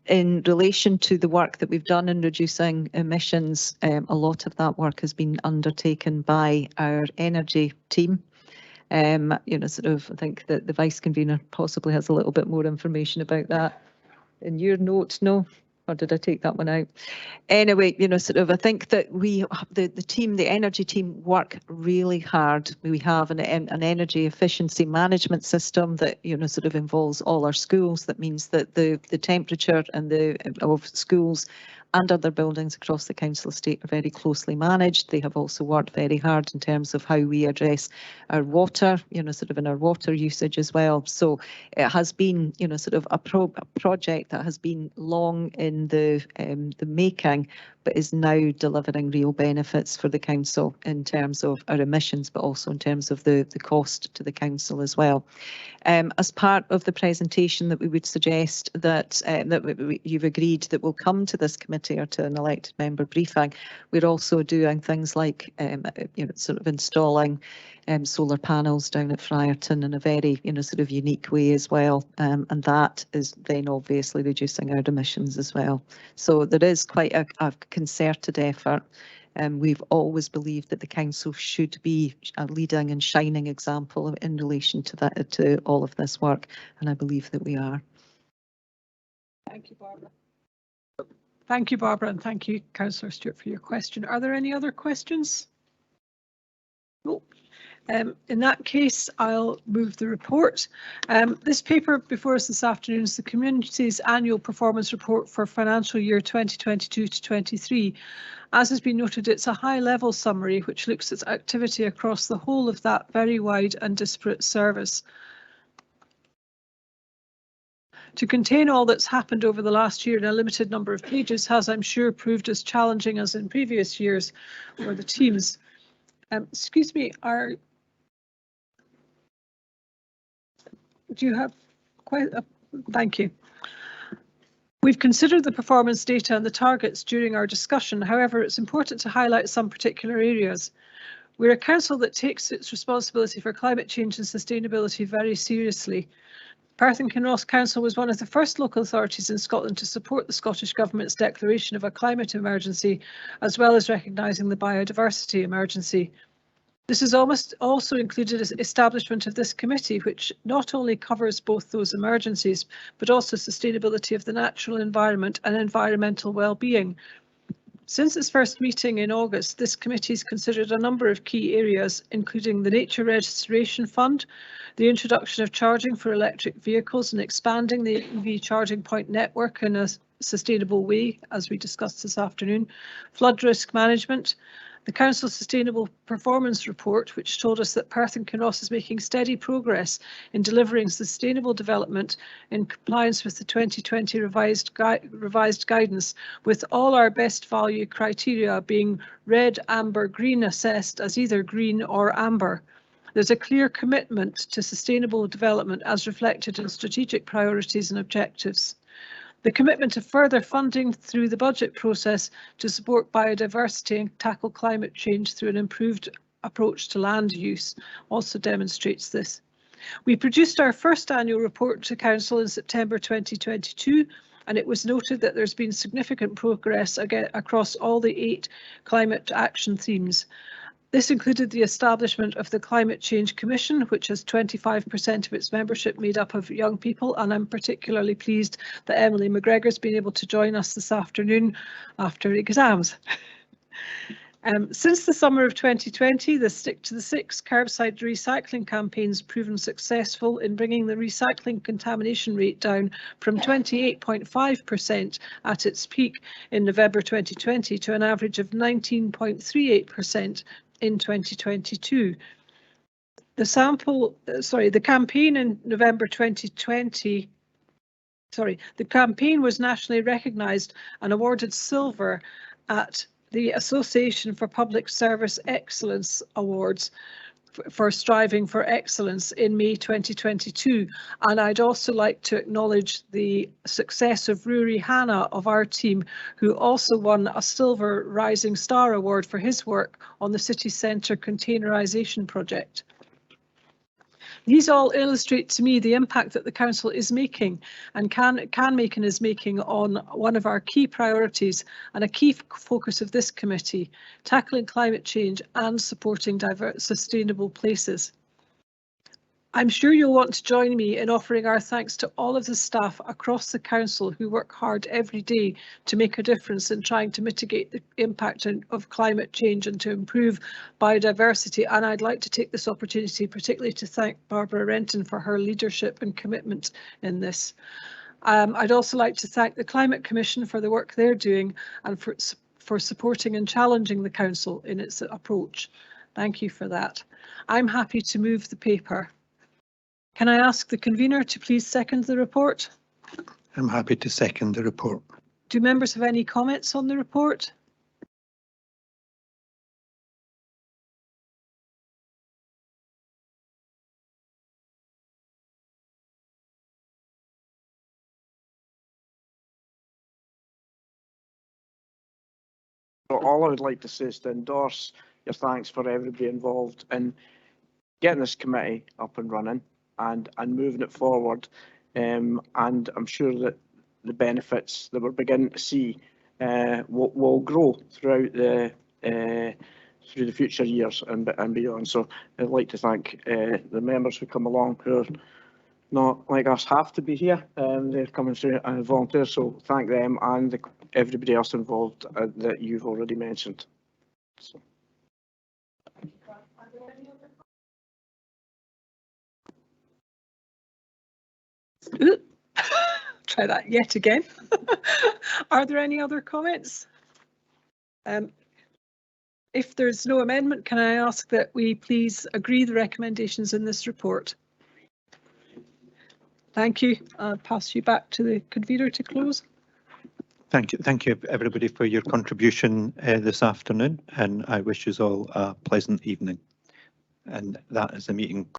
In relation to the work that we've done in reducing emissions, a lot of that work has been undertaken by our energy team. You know, sort of, I think that the Vice Convener possibly has a little bit more information about that in your note, no? Or did I take that one out? Anyway, you know, sort of, I think that we, the team, the energy team, work really hard. We have an energy efficiency management system that, you know, sort of involves all our schools. That means that the temperature and of schools and other buildings across the council estate are very closely managed. They have also worked very hard in terms of how we address our water, you know, sort of in our water usage as well. So it has been, you know, sort of a project that has been long in the making, but is now delivering real benefits for the council in terms of our emissions, but also in terms of the cost to the council as well. As part of the presentation that we would suggest that you've agreed that will come to this committee or to an elected member briefing, we're also doing things like you know, sort of installing solar panels down at Friarton in a very, you know, sort of unique way as well, and that is then obviously reducing our emissions as well. So there is quite a concerted effort. We've always believed that the council should be a leading and shining example in relation to that, to all of this work, and I believe that we are. Thank you, Barbara. Thank you, Barbara, and thank you, Councillor Stewart, for your question. Are there any other questions? No. In that case, I'll move the report. This paper before us this afternoon is the Community's Annual Performance Report for financial year 2022 to 23. As has been noted, it's a high-level summary which looks at activity across the whole of that very wide and disparate service. To contain all that's happened over the last year in a limited number of pages has, I'm sure, proved as challenging as in previous years for the teams. Excuse me, do you have quite a, thank you. We've considered the performance data and the targets during our discussion. However, it's important to highlight some particular areas. We're a council that takes its responsibility for climate change and sustainability very seriously. Perth and Kinross Council was one of the first local authorities in Scotland to support the Scottish Government's declaration of a climate emergency, as well as recognising the biodiversity emergency. This has also included establishment of this committee, which not only covers both those emergencies, but also sustainability of the natural environment and environmental well-being. Since its first meeting in August, this committee has considered a number of key areas, including the Nature Restoration Fund, the introduction of charging for electric vehicles and expanding the EV charging point network in a sustainable way, as we discussed this afternoon, flood risk management, the Council's Sustainable Performance Report, which told us that Perth and Kinross is making steady progress in delivering sustainable development in compliance with the 2020 revised guidance, with all our best value criteria being red, amber, green assessed as either green or amber. There's a clear commitment to sustainable development as reflected in strategic priorities and objectives. The commitment to further funding through the budget process to support biodiversity and tackle climate change through an improved approach to land use also demonstrates this. We produced our first annual report to Council in September 2022, and it was noted that there's been significant progress across all the 8 climate action themes. This included the establishment of the Climate Change Commission, which has 25% of its membership made up of young people, and I'm particularly pleased that Emily McGregor has been able to join us this afternoon after exams. Since the summer of 2020, the Stick to the Six curbside recycling campaign has proven successful in bringing the recycling contamination rate down from 28.5% at its peak in November 2020 to an average of 19.38% in 2022. The campaign in November 2020, the campaign was nationally recognised and awarded silver at the Association for Public Service Excellence Awards for striving for excellence in May 2022. And I'd also like to acknowledge the success of Rory Hanna of our team, who also won a Silver Rising Star Award for his work on the city centre containerisation project. These all illustrate to me the impact that the Council is making and can make and is making on one of our key priorities and a key focus of this committee, tackling climate change and supporting sustainable places. I'm sure you'll want to join me in offering our thanks to all of the staff across the Council who work hard every day to make a difference in trying to mitigate the impact of climate change and to improve biodiversity. And I'd like to take this opportunity particularly to thank Barbara Renton for her leadership and commitment in this. I'd also like to thank the Climate Commission for the work they're doing and for supporting and challenging the Council in its approach. Thank you for that. I'm happy to move the paper. Can I ask the convener to please second the report? I'm happy to second the report. Do members have any comments on the report? All I would like to say is to endorse your thanks for everybody involved in getting this committee up and running and moving it forward. And I'm sure that the benefits that we're beginning to see will grow throughout the future years and beyond. So I'd like to thank the members who come along who are not like us have to be here. They're coming through and volunteer. So thank them and everybody else involved that you've already mentioned. So. Try that yet again. Are there any other comments? If there's no amendment, can I ask that we please agree the recommendations in this report? Thank you. I'll pass you back to the convener to close. Thank you everybody for your contribution this afternoon, and I wish you all a pleasant evening. And that is the meeting.